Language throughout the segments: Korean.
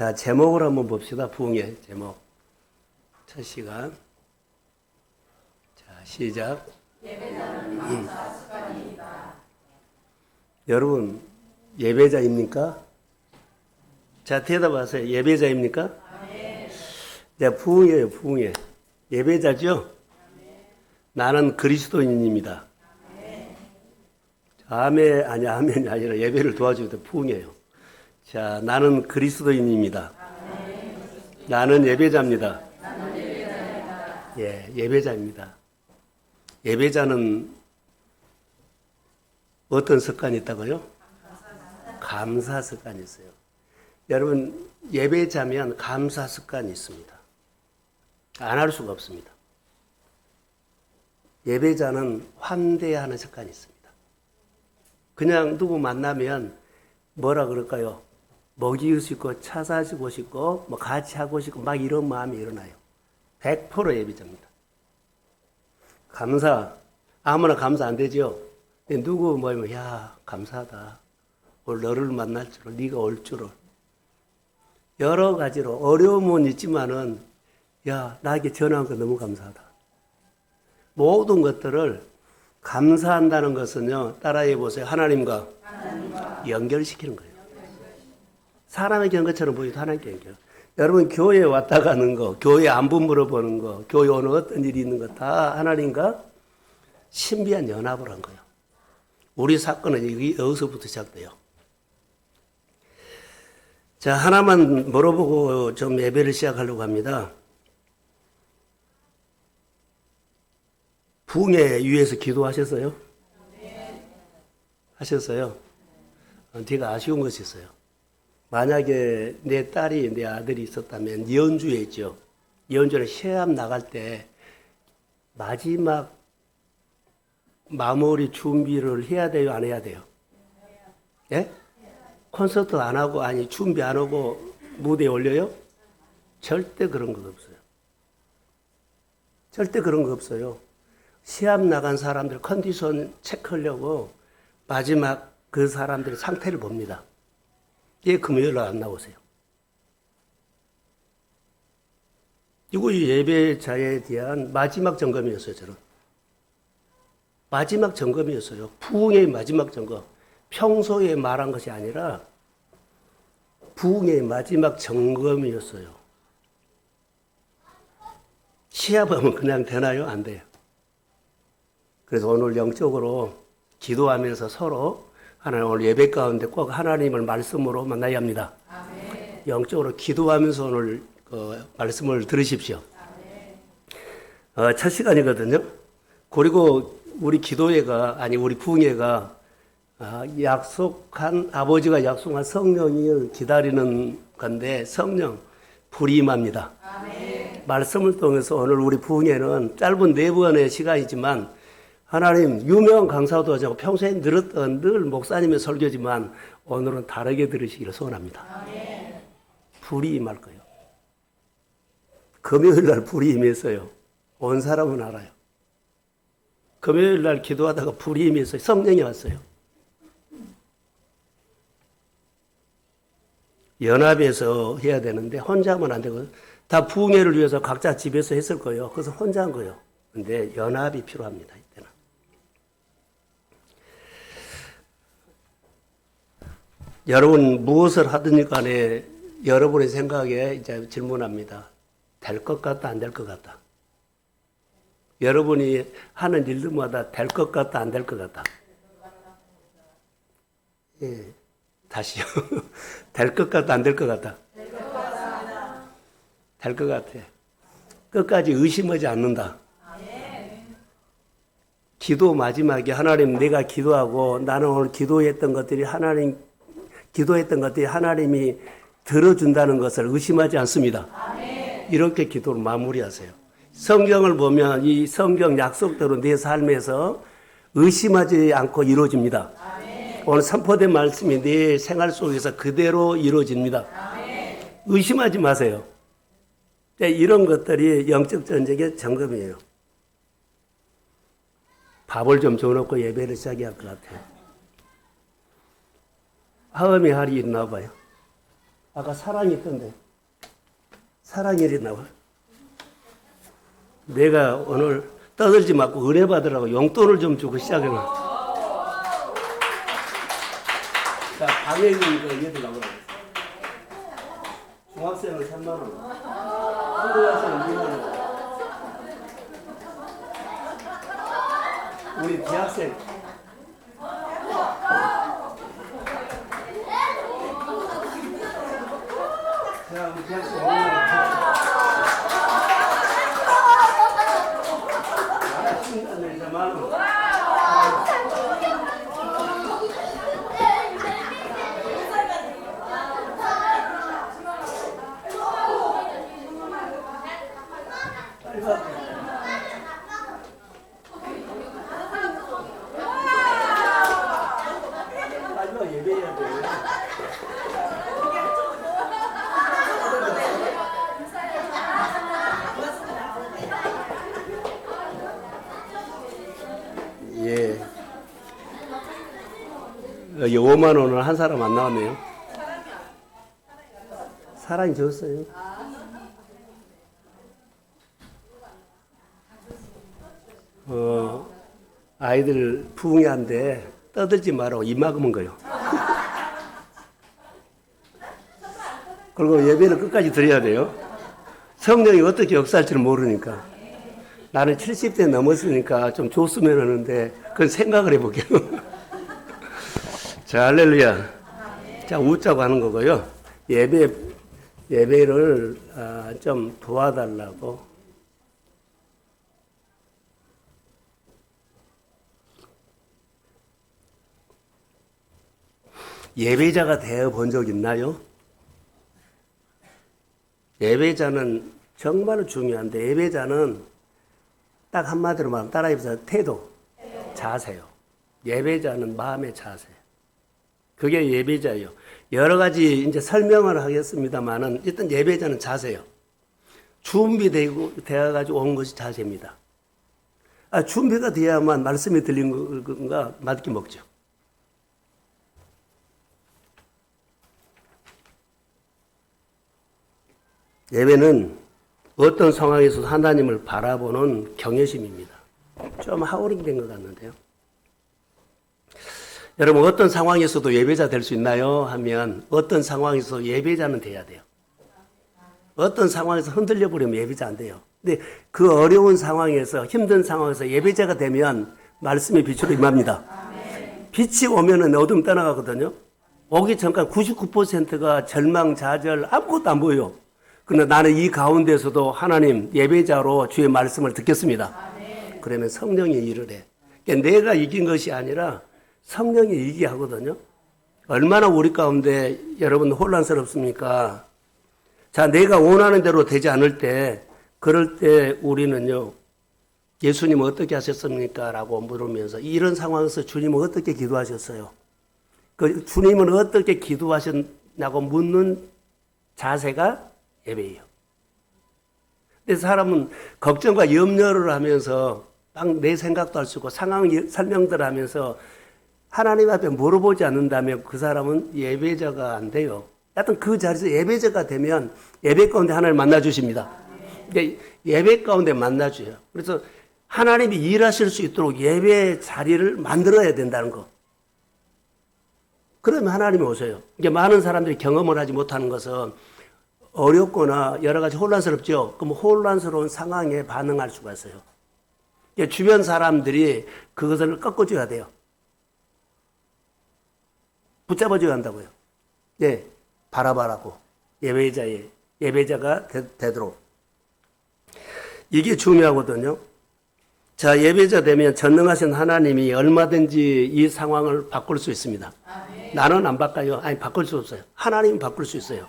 자, 제목을 한번 봅시다. 부흥의 제목. 첫 시간. 자, 시작. 예배자는 감사 습관입니다. 여러분, 예배자입니까? 자, 대답하세요. 예배자입니까? 네. 자, 부흥이에요, 부흥이. 예배자죠? 네. 나는 그리스도인입니다. 네. 아멘이 아니라 예배를 도와주기도 부흥이에요. 자, 나는 그리스도인입니다. 나는 예배자입니다. 예, 예배자입니다. 예배자는 어떤 습관이 있다고요? 감사 습관이 있어요. 여러분, 예배자면 감사 습관이 있습니다. 안 할 수가 없습니다. 예배자는 환대하는 습관이 있습니다. 그냥 누구 만나면 뭐라 그럴까요? 먹이고 싶고 차 사주고 싶고 뭐 같이 하고 싶고 막 이런 마음이 일어나요. 100% 예배자입니다. 감사, 아무나 감사 안 되죠. 누구 뭐면 야 감사하다. 오늘 너를 만날 줄을, 네가 올 줄을. 여러 가지로 어려움은 있지만은 야 나에게 전화한 거 너무 감사하다. 모든 것들을 감사한다는 것은요, 따라해 보세요. 하나님과 연결시키는 거예요. 사람에게 한 것처럼 보여도 하나님께 연결. 여러분, 교회에 왔다 가는 거, 교회 안부 물어보는 거, 교회 오늘 어떤 일이 있는 거 다 하나님과 신비한 연합을 한 거예요. 우리 사건은 여기서부터 시작돼요. 자, 하나만 물어보고 좀 예배를 시작하려고 합니다. 부흥회 위해서 기도하셨어요? 네. 하셨어요? 제가 아쉬운 것이 있어요. 만약에 내 딸이, 내 아들이 있었다면 연주회 있죠. 연주를 시합 나갈 때 마지막 마무리 준비를 해야 돼요? 안 해야 돼요? 예? 콘서트 안 하고, 아니, 준비 안 하고 무대에 올려요? 절대 그런 거 없어요. 절대 그런 거 없어요. 시합 나간 사람들 컨디션 체크하려고 마지막 그 사람들의 상태를 봅니다. 예, 금요일 날 안 나오세요. 이거 예배자에 대한 마지막 점검이었어요, 저는. 마지막 점검이었어요. 부흥의 마지막 점검. 평소에 말한 것이 아니라 부흥의 마지막 점검이었어요. 시합하면 그냥 되나요? 안 돼요. 그래서 오늘 영적으로 기도하면서 서로 하나님 오늘 예배 가운데 꼭 하나님을 말씀으로 만나야 합니다. 아멘. 영적으로 기도하면서 오늘 말씀을 들으십시오. 첫 시간이거든요. 그리고 우리 기도회가 우리 부흥회가 약속한 아버지가 약속한 성령을 기다리는 건데 성령 불임합니다. 아멘. 말씀을 통해서 오늘 우리 부흥회는 짧은 4번의 시간이지만 하나님 유명한 강사도 하자고 평소에 들었던 늘 목사님의 설교지만 오늘은 다르게 들으시기를 소원합니다. 아멘. 불이 임할 거예요. 금요일 날 불이 임했어요. 온 사람은 알아요. 금요일 날 기도하다가 불이 임했어요. 성령이 왔어요. 연합해서 해야 되는데 혼자 하면 안 되거든요. 다 부흥회를 위해서 각자 집에서 했을 거예요. 그래서 혼자 한 거예요. 근데 연합이 필요합니다. 이때는. 여러분 무엇을 하든지 간에 여러분의 생각에 이제 질문합니다. 될 것 같다, 안 될 것 같다. 여러분이 하는 일들마다 될 것 같다, 안 될 것 같다. 예, 다시요. 될 것 같다, 안 될 것 같다. 될 것 같습니다. 될 것 같아. 끝까지 의심하지 않는다. 기도 마지막에 하나님 내가 기도하고 나는 오늘 기도했던 것들이 하나님이 들어준다는 것을 의심하지 않습니다. 아멘. 이렇게 기도를 마무리하세요. 성경을 보면 이 성경 약속대로 내 삶에서 의심하지 않고 이루어집니다. 아멘. 오늘 선포된 말씀이 내 생활 속에서 그대로 이루어집니다. 아멘. 의심하지 마세요. 이런 것들이 영적 전쟁의 점검이에요. 밥을 좀 줘놓고 예배를 시작해야 할 것 같아요. 하음이 할이 있나 봐요. 아까 사랑이 있던데. 사랑일이 나와. 내가 오늘 떠들지 말고 은혜 받으라고 용돈을 좀 주고 시작해놔. 자, 방해금 얘들 나오라고. 중학생은 3만원. 고등학생은 2만원. 우리 대학생. 자, 우리 대학생 5만원. 신나네, 이제 만원. 마지막 예배해야 돼. 예. 여기 5만 원을 한 사람 안 나왔네요. 사랑이 적었어요. 아이들 부흥회한데 떠들지 말라고 입막으면 거요. 그리고 예배를 끝까지 드려야 돼요. 성령이 어떻게 역사할지는 모르니까. 나는 70대 넘었으니까 좀 줬으면 하는데 그건 생각을 해볼게요. 자, 할렐루야. 자, 웃자고 하는 거고요. 예배를 좀 도와달라고. 예배자가 되어 본 적 있나요? 예배자는 정말 중요한데, 예배자는 딱 한마디로 말하면 따라해보세요. 태도, 자세요. 예배자는 마음의 자세. 그게 예배자예요. 여러 가지 이제 설명을 하겠습니다만은 일단 예배자는 자세요. 준비되어가지고 온 것이 자세입니다. 준비가 돼야만 말씀이 들린 건가 맞게 먹죠. 예배는 어떤 상황에서도 하나님을 바라보는 경외심입니다. 좀 하우링된 것 같는데요. 여러분, 어떤 상황에서도 예배자 될 수 있나요? 하면 어떤 상황에서 예배자는 돼야 돼요. 어떤 상황에서 흔들려 버리면 예배자 안 돼요. 근데 그 어려운 상황에서, 힘든 상황에서 예배자가 되면 말씀의 빛으로 임합니다. 빛이 오면은 어둠 떠나가거든요. 오기 전까지 99%가 절망, 좌절, 아무것도 안 보여요. 그러나 나는 이 가운데서도 하나님 예배자로 주의 말씀을 듣겠습니다. 그러면 성령이 일을 해. 그러니까 내가 이긴 것이 아니라 성령이 이기게 하거든요. 얼마나 우리 가운데 여러분 혼란스럽습니까? 자, 내가 원하는 대로 되지 않을 때, 그럴 때 우리는요, 예수님은 어떻게 하셨습니까? 라고 물으면서 이런 상황에서 주님은 어떻게 기도하셨어요? 그 주님은 어떻게 기도하셨냐고 묻는 자세가 예배예요. 근데 사람은 걱정과 염려를 하면서 막 내 생각도 할 수 있고 상황 설명들 하면서 하나님 앞에 물어보지 않는다면 그 사람은 예배자가 안 돼요. 하여튼 그 자리에서 예배자가 되면 예배 가운데 하나님을 만나주십니다. 예배 가운데 만나줘요. 그래서 하나님이 일하실 수 있도록 예배 자리를 만들어야 된다는 거. 그러면 하나님이 오세요. 이게 많은 사람들이 경험을 하지 못하는 것은 어렵거나 여러 가지 혼란스럽죠. 그럼 혼란스러운 상황에 반응할 수가 있어요. 주변 사람들이 그것을 꺾어줘야 돼요. 붙잡아줘야 한다고요. 네, 바라바라고 예배자가 되도록. 이게 중요하거든요. 자, 예배자 되면 전능하신 하나님이 얼마든지 이 상황을 바꿀 수 있습니다. 나는 안 바꿔요. 아니, 바꿀 수 없어요. 하나님은 바꿀 수 있어요.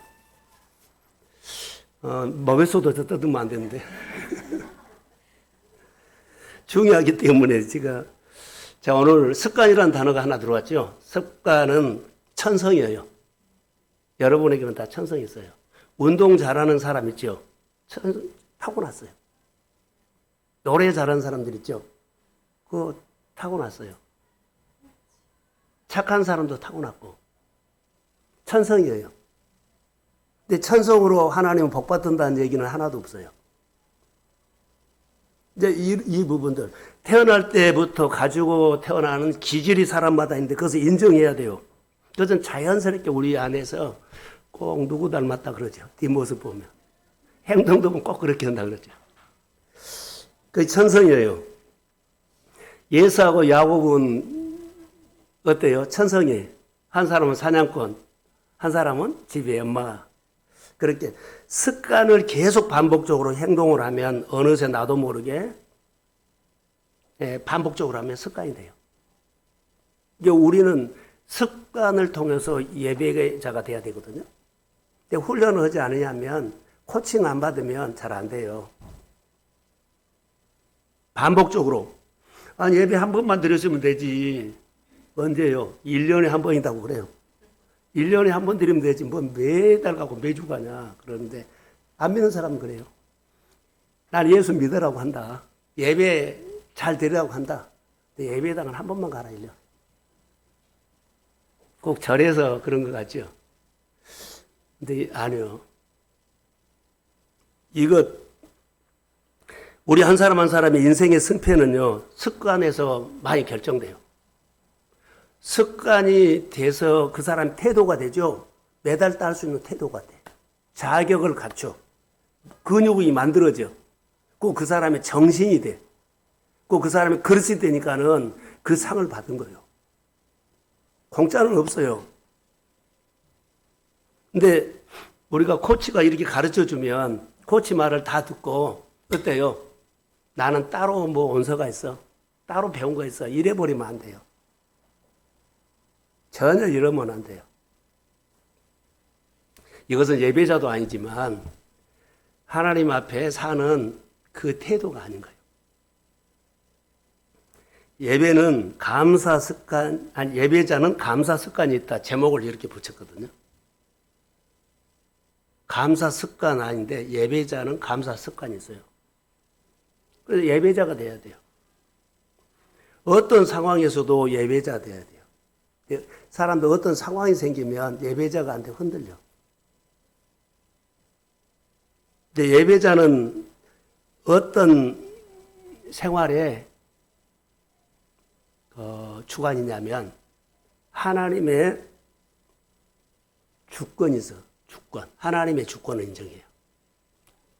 먹을소도 뜯으면 안 되는데. 중요하기 때문에 제가, 자, 오늘 습관이라는 단어가 하나 들어왔죠. 습관은 천성이에요. 여러분에게는 다 천성이 있어요. 운동 잘하는 사람 있죠. 타고났어요. 노래 잘하는 사람들 있죠. 그거 타고났어요. 착한 사람도 타고났고. 천성이에요. 근데 천성으로 하나님은 복 받는다는 얘기는 하나도 없어요. 이제 이 부분들 태어날 때부터 가지고 태어나는 기질이 사람마다 있는데 그것을 인정해야 돼요. 그것은 자연스럽게 우리 안에서 꼭 누구 닮았다 그러죠. 뒷모습 보면. 행동도 보면 꼭 그렇게 한다 그러죠. 그 천성이에요. 예수하고 야곱은 어때요? 천성이에요. 한 사람은 사냥꾼, 한 사람은 집에 엄마. 그렇게 습관을 계속 반복적으로 행동을 하면 어느새 나도 모르게 반복적으로 하면 습관이 돼요. 이제 우리는 습관을 통해서 예배자가 돼야 되거든요. 근데 훈련을 하지 않으냐면 코칭 안 받으면 잘 안 돼요. 반복적으로. 아니 예배 한 번만 드렸으면 되지. 언제요? 1년에 한 번이라고 그래요. 1년에 한 번 드리면 되지. 뭐 매달 가고 매주 가냐. 그러는데 안 믿는 사람은 그래요. 난 예수 믿으라고 한다. 예배 잘 드리라고 한다. 근데 예배당은 한 번만 가라 1년. 꼭 절에서 그런 것 같죠. 근데 아니요. 이것 우리 한 사람 한 사람의 인생의 승패는요. 습관에서 많이 결정돼요. 습관이 돼서 그 사람 태도가 되죠. 매달 딸 수 있는 태도가 돼. 자격을 갖춰. 근육이 만들어져. 꼭 그 사람의 정신이 돼. 꼭 그 사람의 그릇이 되니까는 그 상을 받은 거예요. 공짜는 없어요. 근데 우리가 코치가 이렇게 가르쳐 주면 코치 말을 다 듣고 어때요? 나는 따로 뭐 원서가 있어. 따로 배운 거 있어. 이래 버리면 안 돼요. 전혀 이러면 안 돼요. 이것은 예배자도 아니지만 하나님 앞에 사는 그 태도가 아닌 거예요. 예배는 감사 습관, 아니 예배자는 감사 습관이 있다. 제목을 이렇게 붙였거든요. 감사 습관 아닌데 예배자는 감사 습관이 있어요. 그래서 예배자가 돼야 돼요. 어떤 상황에서도 예배자 돼야 돼요. 사람들 어떤 상황이 생기면 예배자가 안 돼 흔들려. 근데 예배자는 어떤 생활에 주관이냐면 하나님의 주권이 있어. 주권. 하나님의 주권을 인정해요.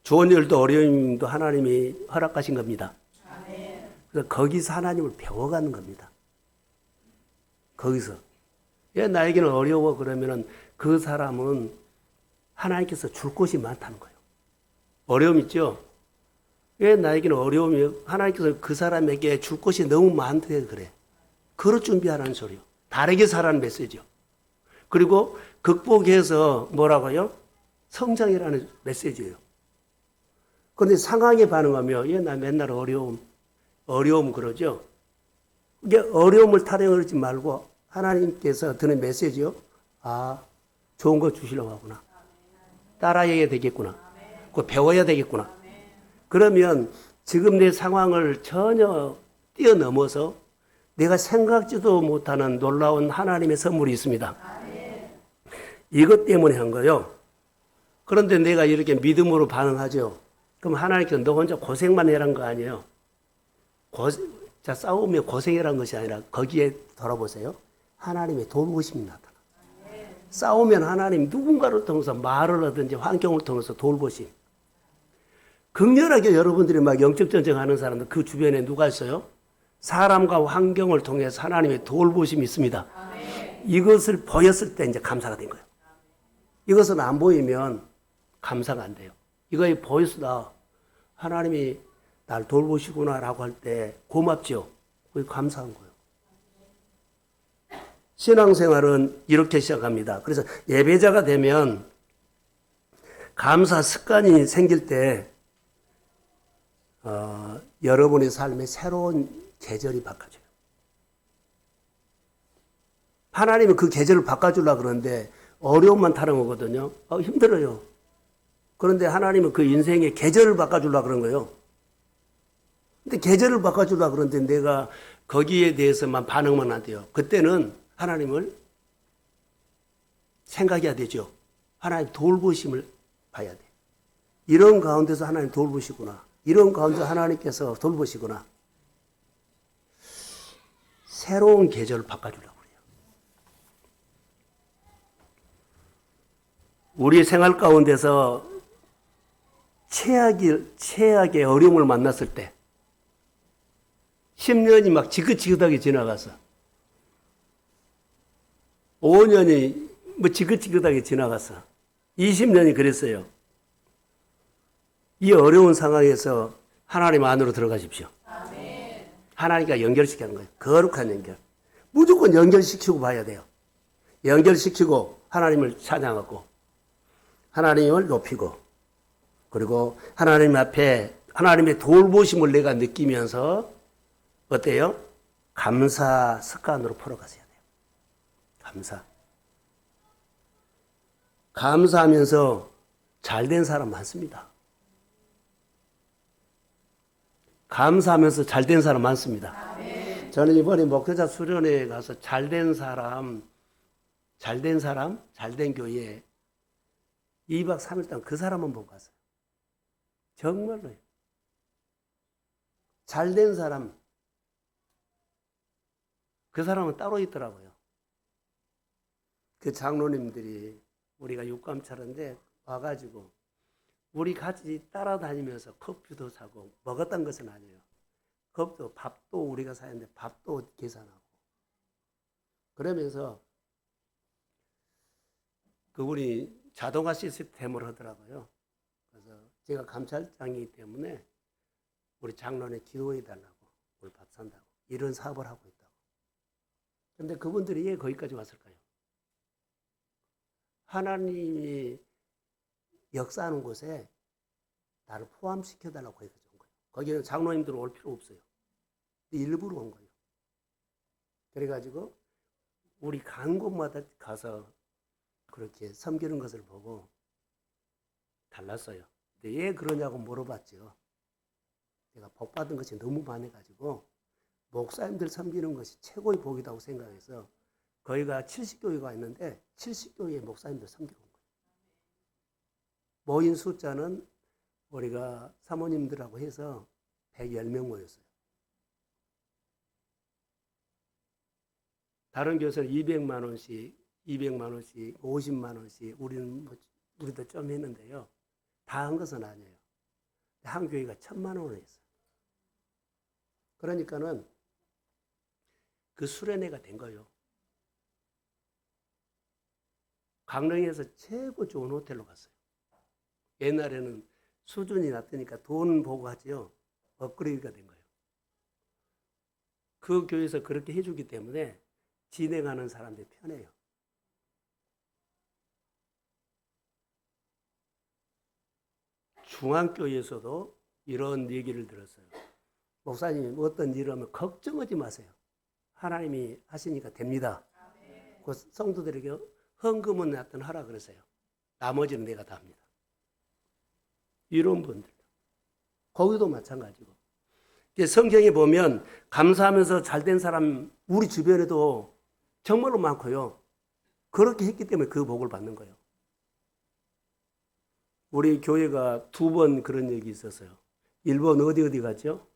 좋은 일도 어려움도 하나님이 허락하신 겁니다. 그래서 거기서 하나님을 배워가는 겁니다. 거기서. 왜 나에게는 어려워 그러면은 그 사람은 하나님께서 줄 것이 많다는 거예요. 어려움 있죠? 왜 나에게는 어려움이 하나님께서 그 사람에게 줄 것이 너무 많대 그래. 그럴 준비하라는 소리요. 다르게 살라는 메시지요. 그리고 극복해서 뭐라고요? 성장이라는 메시지예요. 그런데 상황에 반응하며 얘 나 맨날 어려움 그러죠. 이게 어려움을 타령하지 말고 하나님께서 드는 메시지요. 아, 좋은 거 주시려고 하구나. 따라해야 되겠구나. 그거 배워야 되겠구나. 그러면 지금 내 상황을 전혀 뛰어넘어서 내가 생각지도 못하는 놀라운 하나님의 선물이 있습니다. 이것 때문에 한 거예요. 그런데 내가 이렇게 믿음으로 반응하죠. 그럼 하나님께서 너 혼자 고생만 해란 거 아니에요. 자, 싸우며 고생이라는 것이 아니라 거기에 돌아보세요. 하나님의 돌보심이 나타나. 싸우면 하나님 누군가를 통해서 말을 하든지 환경을 통해서 돌보심. 극렬하게 여러분들이 막 영적 전쟁하는 사람들 그 주변에 누가 있어요? 사람과 환경을 통해서 하나님의 돌보심이 있습니다. 이것을 보였을 때 이제 감사가 된 거예요. 이것은 안 보이면 감사가 안 돼요. 이거에 보였다. 하나님이 날 돌보시구나라고 할 때 고맙죠. 그게 감사한 거예요. 신앙생활은 이렇게 시작합니다. 그래서 예배자가 되면 감사 습관이 생길 때 여러분의 삶에 새로운 계절이 바꿔져요. 하나님은 그 계절을 바꿔주려고 그러는데 어려움만 타령하거든요. 힘들어요. 그런데 하나님은 그 인생의 계절을 바꿔주려고 그런 거예요. 근데 계절을 바꿔주려고 그러는데 내가 거기에 대해서만 반응만 안 돼요. 그때는 하나님을 생각해야 되죠. 하나님 돌보심을 봐야 돼. 이런 가운데서 하나님 돌보시구나. 이런 가운데서 하나님께서 돌보시구나. 새로운 계절을 바꿔주려고 그래요. 우리 생활 가운데서 최악의 어려움을 만났을 때 10년이 막 지긋지긋하게 지나가서 5년이 뭐 지긋지긋하게 지나가서 20년이 그랬어요. 이 어려운 상황에서 하나님 안으로 들어가십시오. 하나님과 연결시키는 거예요. 거룩한 연결. 무조건 연결시키고 봐야 돼요. 연결시키고 하나님을 찬양하고 하나님을 높이고 그리고 하나님 앞에 하나님의 돌보심을 내가 느끼면서 어때요? 감사 습관으로 풀어가셔야 돼요. 감사. 감사하면서 잘된 사람 많습니다. 감사하면서 잘된 사람 많습니다. 저는 이번에 목회자 수련회에 가서 잘된 교회 2박 3일 동안 그 사람만 보고 갔어요. 정말로요. 잘된 사람, 그 사람은 따로 있더라고요. 그 장로님들이 우리가 육감 차는데 와가지고 우리 같이 따라다니면서 커피도 사고 먹었던 것은 아니에요. 밥도 우리가 사는데 밥도 계산하고 그러면서 그분이 자동화 시스템을 하더라고요. 그래서 제가 감찰장이기 때문에 우리 장로님 기도해 달라고 우리 밥 산다고 이런 사업을 하고 있다고. 그런데 그분들이 왜 거기까지 왔을까요? 하나님이 역사하는 곳에 나를 포함시켜달라고 거기까지 온 거예요. 거기는 장로님들은 올 필요 없어요. 일부러 온 거예요. 그래가지고 우리 간 곳마다 가서 그렇게 섬기는 것을 보고 달랐어요. 근데 왜 그러냐고 물어봤죠. 제가 복 받은 것이 너무 많아가지고 목사님들 섬기는 것이 최고의 복이라고 생각해서 거기가 70교회가 있는데 70교회의 목사님들 섬기고 온 거예요. 모인 숫자는 우리가 사모님들하고 해서 110명 모였어요. 다른 교회에서는 200만 원씩, 50만 원씩 우리도 좀 했는데요. 다 한 것은 아니에요. 한 교회가 1,000만 원을 했어요. 그러니까는 그 수련회가 된 거예요. 강릉에서 최고 좋은 호텔로 갔어요. 옛날에는 수준이 낮으니까 돈 보고 하지요. 업그레이드가 된 거예요. 그 교회에서 그렇게 해주기 때문에 진행하는 사람들이 편해요. 중앙교회에서도 이런 얘기를 들었어요. 목사님이 어떤 일을 하면 걱정하지 마세요. 하나님이 하시니까 됩니다. 그 성도들에게 헌금은 나한테 하라 그러세요. 나머지는 내가 다 합니다. 이런 분들. 거기도 마찬가지고. 성경에 보면 감사하면서 잘된 사람 우리 주변에도 정말로 많고요. 그렇게 했기 때문에 그 복을 받는 거예요. 우리 교회가 2번 그런 얘기 있었어요. 1번 어디 갔죠?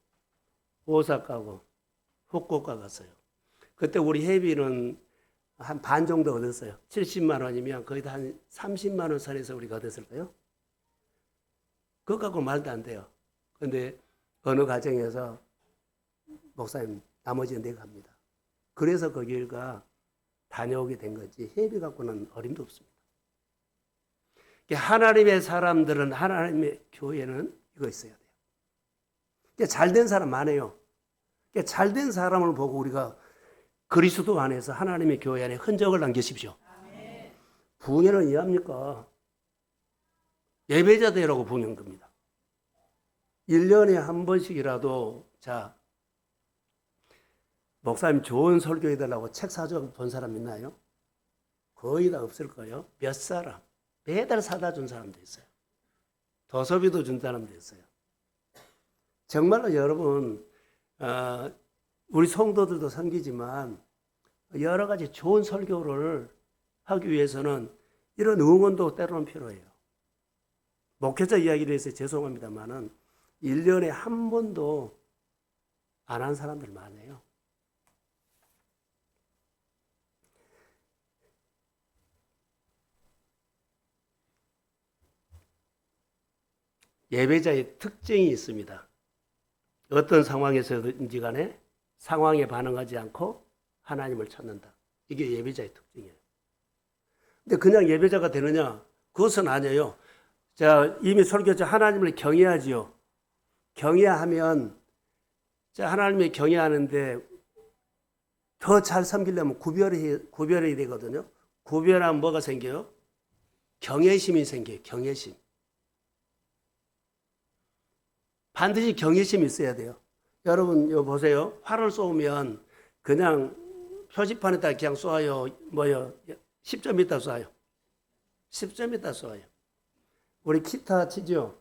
오사카고 후쿠오카 갔어요. 그때 우리 회비는 한 반 정도 얻었어요. 70만 원이면 거의 한 30만 원 선에서 우리가 얻었을까요? 그거 갖고 말도 안 돼요. 그런데 어느 가정에서 목사님 나머지는 내가 합니다. 그래서 거기가 다녀오게 된 거지 회비 갖고는 어림도 없습니다. 하나님의 사람들은 하나님의 교회는 이거 있어야 돼요. 잘된 사람 많아요. 잘된 사람을 보고 우리가 그리스도 안에서 하나님의 교회 안에 흔적을 남기십시오. 부흥회는 이해합니까? 예배자들이라고 부흥한 겁니다. 1년에 한 번씩이라도 자 목사님 좋은 설교 해달라고 책 사줘 본 사람 있나요? 거의 다 없을 거예요. 몇 사람 매달 사다 준 사람도 있어요. 도서비도 준 사람도 있어요. 정말로 여러분 우리 성도들도 섬기지만 여러 가지 좋은 설교를 하기 위해서는 이런 응원도 때로는 필요해요. 목회자 이야기를 해서 죄송합니다만은 1년에 한 번도 안 한 사람들 많아요. 예배자의 특징이 있습니다. 어떤 상황에서든지 간에 상황에 반응하지 않고 하나님을 찾는다. 이게 예배자의 특징이에요. 근데 그냥 예배자가 되느냐? 그것은 아니에요. 자, 이미 설교자 하나님을 경외하지요. 경외하면, 자, 하나님을 경외하는데 더 잘 섬기려면 구별이 되거든요. 구별하면 뭐가 생겨요? 경외심이 생겨요. 경외심. 반드시 경외심이 있어야 돼요. 여러분, 이거 보세요. 활을 쏘면 그냥 표지판에다 그냥 쏘아요. 10점 있다 쏘아요. 10점 있다 쏘아요. 우리 기타 치죠?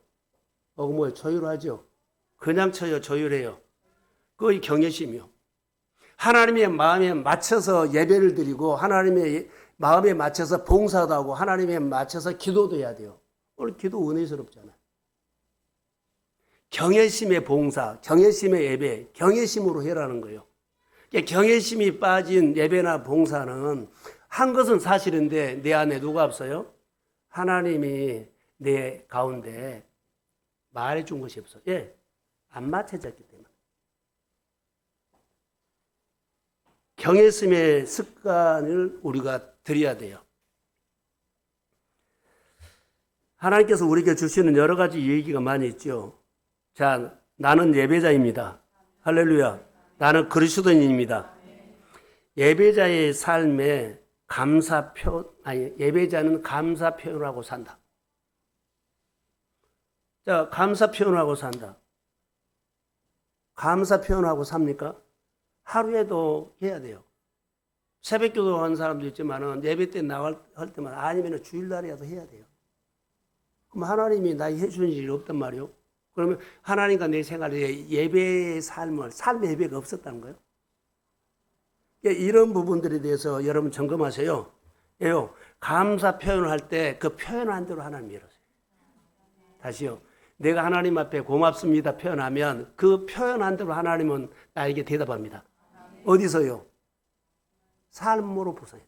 조율하죠? 그냥 쳐요. 조율해요. 그게 경외심이요. 하나님의 마음에 맞춰서 예배를 드리고 하나님의 마음에 맞춰서 봉사도 하고 하나님에 맞춰서 기도도 해야 돼요. 오늘 기도 은혜스럽잖아요. 경외심의 봉사, 경외심의 예배, 경외심으로 해라는 거예요. 경외심이 빠진 예배나 봉사는 한 것은 사실인데 내 안에 누가 없어요? 하나님이 내 가운데 말해준 것이 없어요. 안 맞춰졌기 때문에. 경외심의 습관을 우리가 들여야 돼요. 하나님께서 우리에게 주시는 여러 가지 얘기가 많이 있죠. 자, 나는 예배자입니다. 할렐루야. 나는 그리스도인입니다. 예배자의 삶에 예배자는 감사 표현을 하고 산다. 자, 감사 표현을 하고 산다. 감사 표현하고 삽니까? 하루에도 해야 돼요. 새벽 기도 하는 사람도 있지만은 예배 때 나갈 때마다 아니면 주일날이라도 해야 돼요. 그럼 하나님이 나에게 해주는 일이 없단 말이에요. 그러면 하나님과 내 생활에 예배의 삶의 예배가 없었다는 거예요. 이런 부분들에 대해서 여러분 점검하세요. 감사 표현을 할 때 그 표현한 대로 하나님 이루세요. 다시요. 내가 하나님 앞에 고맙습니다 표현하면 그 표현한 대로 하나님은 나에게 대답합니다. 어디서요? 삶으로 보상해줘.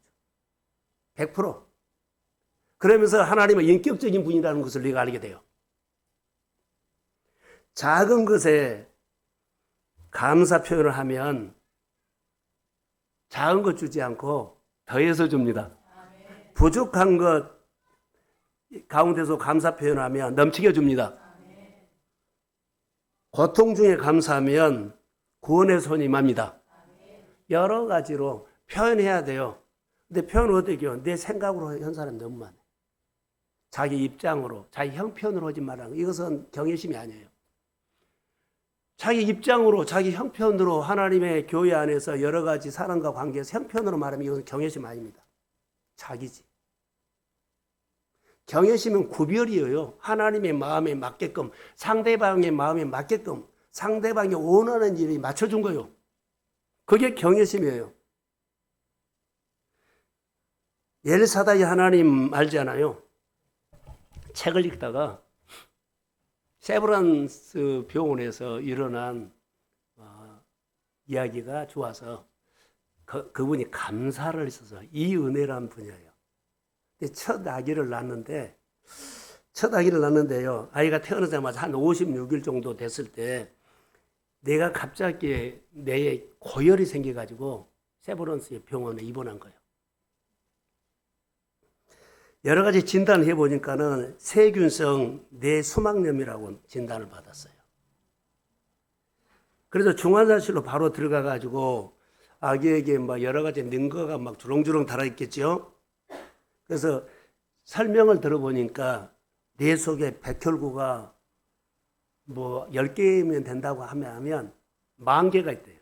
100%. 그러면서 하나님은 인격적인 분이라는 것을 네가 알게 돼요. 작은 것에 감사 표현을 하면 작은 것 주지 않고 더해서 줍니다. 부족한 것 가운데서 감사 표현하면 넘치게 줍니다. 고통 중에 감사하면 구원의 손이 임합니다. 여러 가지로 표현해야 돼요. 근데 표현을 어떻게 해요? 내 생각으로 한 사람이 너무 많아요. 자기 입장으로, 자기 형편으로 하지 말라는 거. 이것은 경외심이 아니에요. 자기 입장으로, 자기 형편으로 하나님의 교회 안에서 여러 가지 사람과 관계에서 형편으로 말하면 이것은 경외심 아닙니다. 자기지. 경외심은 구별이에요. 하나님의 마음에 맞게끔, 상대방의 마음에 맞게끔, 상대방이 원하는 일이 맞춰준 거예요. 그게 경외심이에요. 엘사다이 하나님 알잖아요. 책을 읽다가 세브란스 병원에서 일어난 이야기가 좋아서 그분이 감사를 했어서 이 은혜란 분이에요. 첫 아기를 낳는데요. 아이가 태어나자마자 한 56일 정도 됐을 때 내가 갑자기 뇌에 고열이 생겨가지고 세브란스 병원에 입원한 거예요. 여러 가지 진단을 해보니까는 세균성 뇌수막염이라고 진단을 받았어요. 그래서 중환자실로 바로 들어가가지고 아기에게 막 여러 가지 능거가 막 주렁주렁 달아있겠죠. 그래서 설명을 들어보니까 뇌 속에 백혈구가 10개면 된다고 하면 10,000개가 있대요.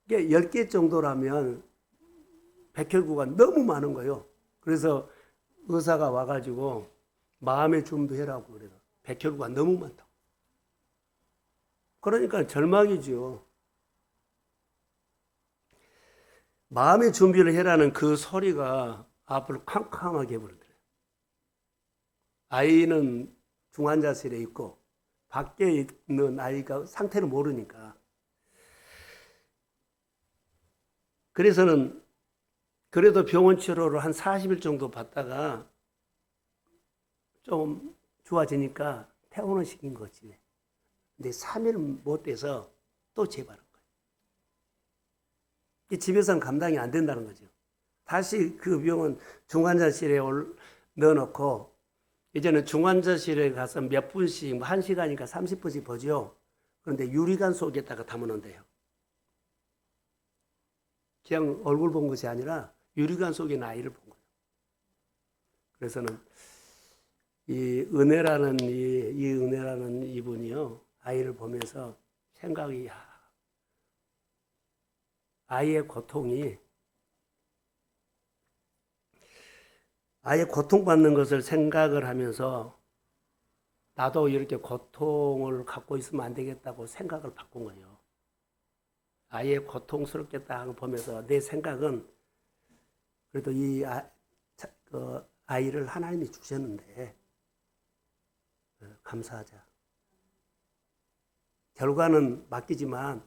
이게 10개 정도라면 백혈구가 너무 많은 거예요. 그래서 의사가 와가지고 마음의 준비해라고 그래요. 백혈구가 너무 많다고. 그러니까 절망이죠. 마음의 준비를 해라는 그 소리가 앞을 캄캄하게 해버리더래요. 아이는 중환자실에 있고 밖에 있는 아이가 상태를 모르니까. 그래서는 그래도 병원 치료를 한 40일 정도 받다가 좀 좋아지니까 퇴원을 시킨 거지. 근데 3일 못 돼서 또 재발한 거예요. 집에서는 감당이 안 된다는 거죠. 다시 그 병원 중환자실에 넣어놓고 이제는 중환자실에 가서 몇 분씩, 1시간이니까 30분씩 보죠. 그런데 유리관 속에다가 담아놓는데요. 그냥 얼굴 본 것이 아니라 유리관 속에 있는 아이를 본 거예요. 그래서는 이 은혜라는 이분이요, 아이를 보면서 생각이, 아이의 고통받는 것을 생각을 하면서 나도 이렇게 고통을 갖고 있으면 안 되겠다고 생각을 바꾼 거예요. 아이의 고통스럽겠다 하고 보면서 내 생각은 그래도 이 아이를 하나님이 주셨는데 감사하자. 결과는 맡기지만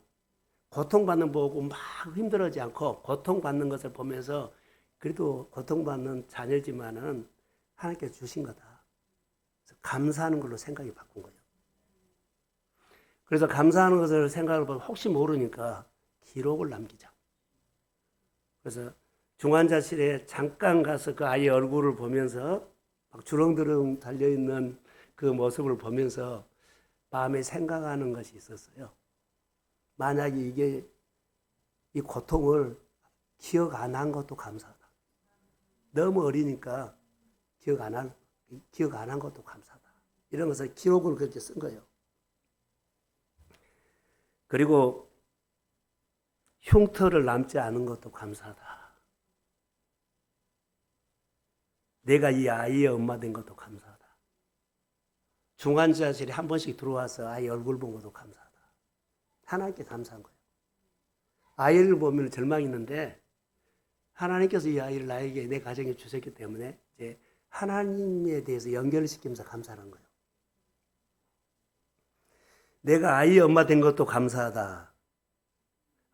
고통받는 보고 막 힘들어하지 않고 고통받는 것을 보면서 그래도 고통받는 자녀지만은 하나님께 주신 거다. 그래서 감사하는 걸로 생각이 바꾼 거예요. 그래서 감사하는 것을 생각을 보면 혹시 모르니까 기록을 남기자. 그래서 중환자실에 잠깐 가서 그 아이의 얼굴을 보면서 막 주렁주렁 달려있는 그 모습을 보면서 마음에 생각하는 것이 있었어요. 만약에 이게 이 고통을 기억 안 한 것도 감사하다. 너무 어리니까 기억 안 한 것도 감사하다. 이런 것을 기록을 그렇게 쓴 거예요. 그리고 흉터를 남지 않은 것도 감사하다. 내가 이 아이의 엄마 된 것도 감사하다. 중환자실에 한 번씩 들어와서 아이 얼굴 본 것도 감사하다. 하나님께 감사한 거예요. 아이를 보면 절망이 있는데 하나님께서 이 아이를 나에게 내 가정에 주셨기 때문에 이제 하나님에 대해서 연결시키면서 감사하는 거예요. 내가 아이의 엄마 된 것도 감사하다.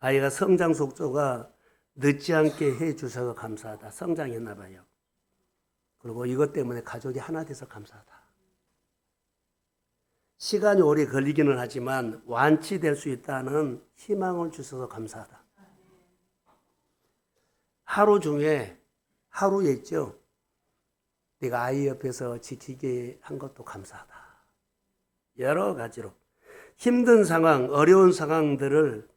아이가 성장 속도가 늦지 않게 해 주셔서 감사하다. 성장했나 봐요. 그리고 이것 때문에 가족이 하나 돼서 감사하다. 시간이 오래 걸리기는 하지만 완치될 수 있다는 희망을 주셔서 감사하다. 하루 중에 하루에 있죠. 내가 아이 옆에서 지키게 한 것도 감사하다. 여러 가지로 힘든 상황, 어려운 상황들을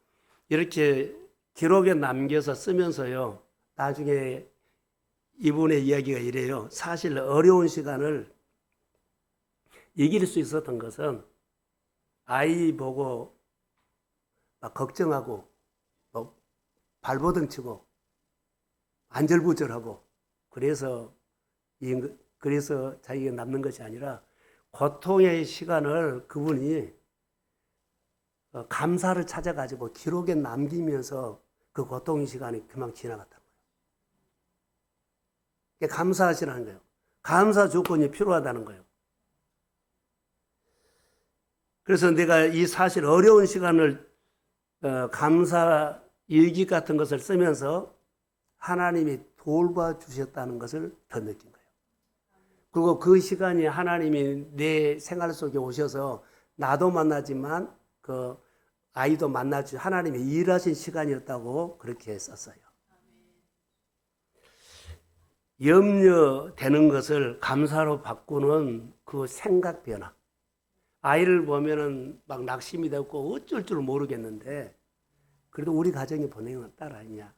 이렇게 기록에 남겨서 쓰면서요. 나중에 이분의 이야기가 이래요. 사실 어려운 시간을 이길 수 있었던 것은 아이 보고 막 걱정하고 뭐 발버둥 치고 안절부절하고 그래서 자기가 남는 것이 아니라 고통의 시간을 그분이 감사를 찾아가지고 기록에 남기면서 그 고통의 시간이 금방 지나갔다는 거예요. 감사하시라는 거예요. 감사 조건이 필요하다는 거예요. 그래서 내가 이 사실 어려운 시간을 감사 일기 같은 것을 쓰면서 하나님이 돌봐주셨다는 것을 더 느낀 거예요. 그리고 그 시간이 하나님이 내 생활 속에 오셔서 나도 만나지만 그 아이도 만나주 하나님이 일하신 시간이었다고 그렇게 썼어요. 염려되는 것을 감사로 바꾸는 그 생각 변화. 아이를 보면은 막 낙심이 되고 어쩔 줄 모르겠는데 그래도 우리 가정이 보내는 딸 아니냐.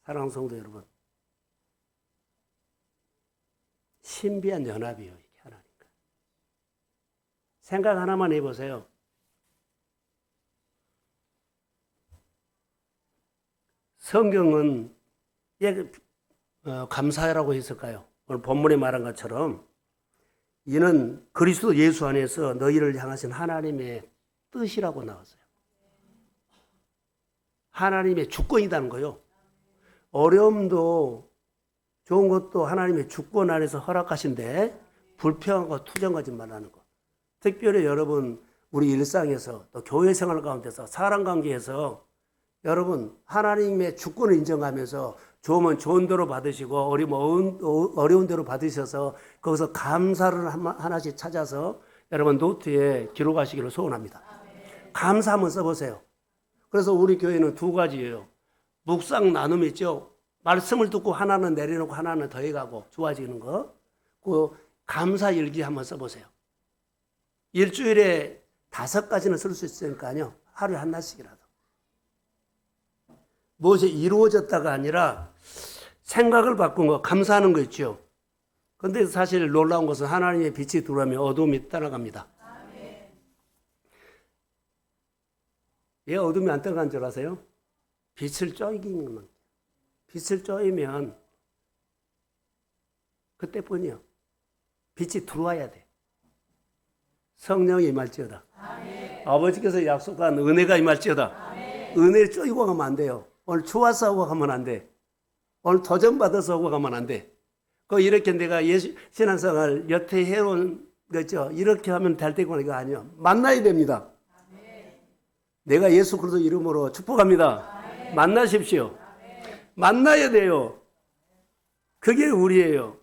사랑하는 성도 여러분. 신비한 연합이에요. 이게 하나님과. 생각 하나만 해보세요. 성경은 감사라고 했을까요? 오늘 본문에 말한 것처럼 이는 그리스도 예수 안에서 너희를 향하신 하나님의 뜻이라고 나왔어요. 하나님의 주권이라는 거요. 어려움도 좋은 것도 하나님의 주권 안에서 허락하신데 불평하고 투정하지 말라는 거. 특별히 여러분 우리 일상에서 또 교회 생활 가운데서 사람 관계에서 여러분 하나님의 주권을 인정하면서 좋으면 좋은 대로 받으시고 어려운 대로 받으셔서 거기서 감사를 하나씩 찾아서 여러분 노트에 기록하시기를 소원합니다. 감사 한번 써보세요. 그래서 우리 교회는 두 가지예요. 묵상 나눔 있죠. 말씀을 듣고 하나는 내려놓고 하나는 더해가고 좋아지는 거. 그 감사 일기 한번 써보세요. 일주일에 5가지는 쓸 수 있으니까요. 하루에 하나씩이라도. 무엇이 이루어졌다가 아니라 생각을 바꾼 거, 감사하는 거 있죠. 그런데 사실 놀라운 것은 하나님의 빛이 들어오면 어둠이 떠나갑니다. 왜 어둠이 안 떠나간 줄 아세요? 빛을 쪼이기는 거. 빛을 쪼이면 그때뿐이요. 빛이 들어와야 돼. 성령이 임할지어다. 아멘. 아버지께서 약속한 은혜가 임할지어다. 아멘. 은혜를 쪼이고 가면 안 돼요. 오늘 좋아서 하고 가면 안 돼. 오늘 도전받아서 하고 가면 안 돼. 이렇게 내가 신앙생활 여태 해온 거죠. 이렇게 하면 될 때가 이거 아니요. 만나야 됩니다. 아멘. 내가 예수 그리스도 이름으로 축복합니다. 아멘. 만나십시오. 아멘. 만나야 돼요. 그게 우리예요.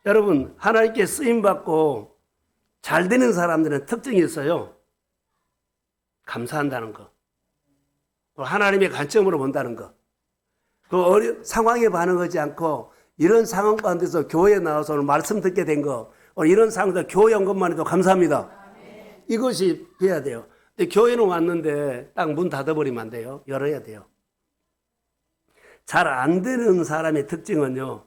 여러분 하나님께 쓰임받고 잘 되는 사람들은 특징이 있어요. 감사한다는 거. 하나님의 관점으로 본다는 거. 상황에 반응하지 않고 이런 상황 가운데서 교회에 나와서 오늘 말씀 듣게 된 거, 이런 상황에서 교회 온 것만 해도 감사합니다. 이것이 돼야 돼요. 근데 교회는 왔는데 딱 문 닫아버리면 안 돼요. 열어야 돼요. 잘 안 되는 사람의 특징은요.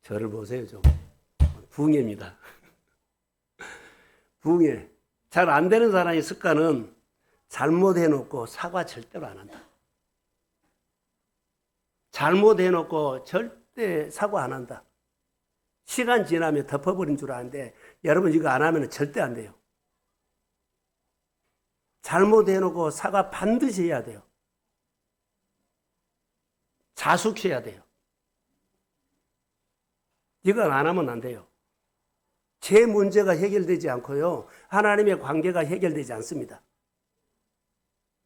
저를 보세요 좀. 붕해입니다. 붕해. 잘 안 되는 사람의 습관은 잘못해놓고 사과 절대로 안 한다. 잘못해놓고 절대 사과 안 한다. 시간 지나면 덮어버린 줄 아는데 여러분 이거 안 하면 절대 안 돼요. 잘못해놓고 사과 반드시 해야 돼요. 자숙해야 돼요. 이거 안 하면 안 돼요. 제 문제가 해결되지 않고요. 하나님의 관계가 해결되지 않습니다.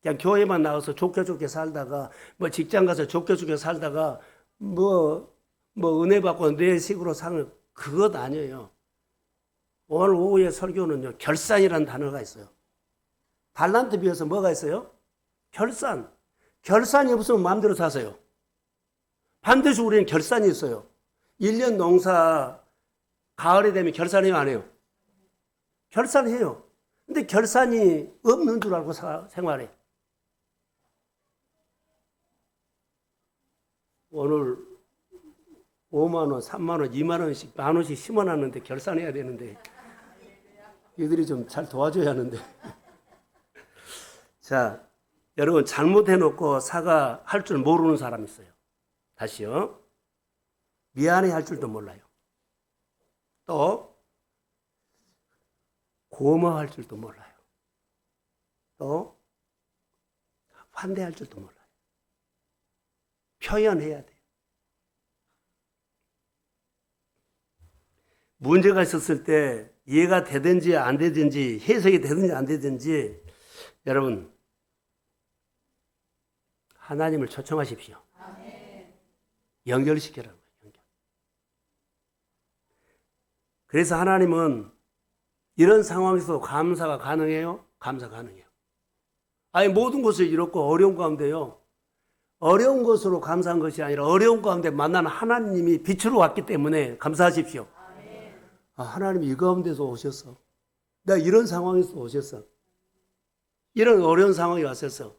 그냥 교회만 나와서 좋게 살다가 직장 가서 좋게 살다가 은혜 받고 내 식으로 사는 그것 아니에요. 오늘 오후에 설교는요. 결산이라는 단어가 있어요. 달란트 비어서 뭐가 있어요? 결산. 결산이 없으면 마음대로 사세요. 반드시 우리는 결산이 있어요. 1년 농사 가을이 되면 결산해요, 안 해요? 결산해요. 근데 결산이 없는 줄 알고 생활해. 오늘 5만 원, 3만 원, 2만 원씩, 만 원씩 심어놨는데 결산해야 되는데 이들이 좀 잘 도와줘야 하는데. 자, 여러분 잘못해놓고 사과할 줄 모르는 사람 있어요. 다시요. 미안해 할 줄도 몰라요. 또 고마워할 줄도 몰라요. 또 환대할 줄도 몰라요. 표현해야 돼요. 문제가 있었을 때 이해가 되든지 안 되든지 해석이 되든지 안 되든지 여러분 하나님을 초청하십시오. 연결시키라고요. 그래서 하나님은 이런 상황에서 감사가 가능해요? 감사 가능해요. 아니 모든 것을 이렇고 어려운 가운데요. 어려운 것으로 감사한 것이 아니라 어려운 가운데 만나는 하나님이 빛으로 왔기 때문에 감사하십시오. 하나님이 이 가운데서 오셨어. 내가 이런 상황에서 오셨어. 이런 어려운 상황이 왔었어.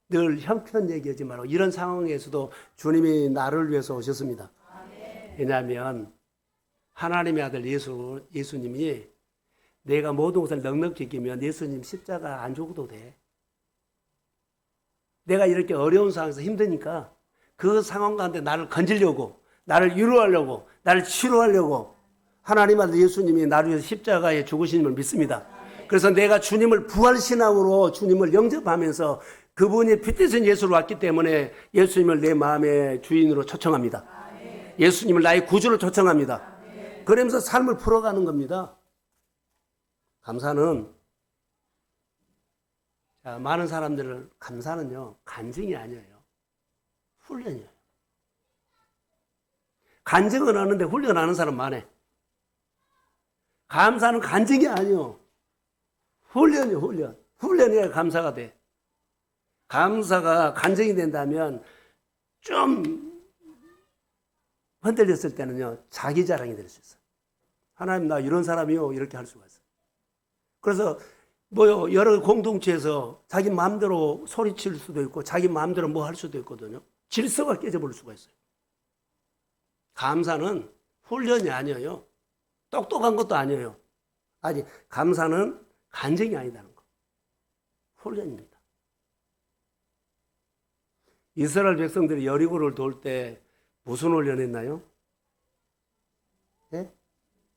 늘 형편 얘기하지 말고 이런 상황에서도 주님이 나를 위해서 오셨습니다. 왜냐하면 하나님의 아들 예수님이 내가 모든 것을 넉넉히 끼면 예수님 십자가 안 죽어도 돼. 내가 이렇게 어려운 상황에서 힘드니까 그 상황 가운데 나를 건지려고, 나를 위로하려고, 나를 치료하려고 하나님 아들 예수님이 나를 위해서 십자가에 죽으신 걸 믿습니다. 그래서 내가 주님을 부활신앙으로 주님을 영접하면서 그분이 피 대신 예수로 왔기 때문에 예수님을 내 마음의 주인으로 초청합니다. 예수님을 나의 구주로 초청합니다. 그러면서 삶을 풀어가는 겁니다. 감사는, 자, 많은 사람들은 감사는요, 간증이 아니에요. 훈련이에요. 간증은 하는데 훈련 안 하는 사람 많아. 감사는 간증이 아니요. 훈련이요, 훈련. 훈련이야 감사가 돼. 감사가 간증이 된다면 좀 흔들렸을 때는요, 자기 자랑이 될 수 있어요. 하나님, 나 이런 사람이요. 이렇게 할 수가 있어요. 그래서 뭐요, 여러 공동체에서 자기 마음대로 소리칠 수도 있고, 자기 마음대로 뭐 할 수도 있거든요. 질서가 깨져버릴 수가 있어요. 감사는 훈련이 아니에요. 똑똑한 것도 아니에요. 아니, 감사는 간증이 아니다는 거. 훈련입니다. 이스라엘 백성들이 여리고를 돌 때 무슨 훈련했나요? 예?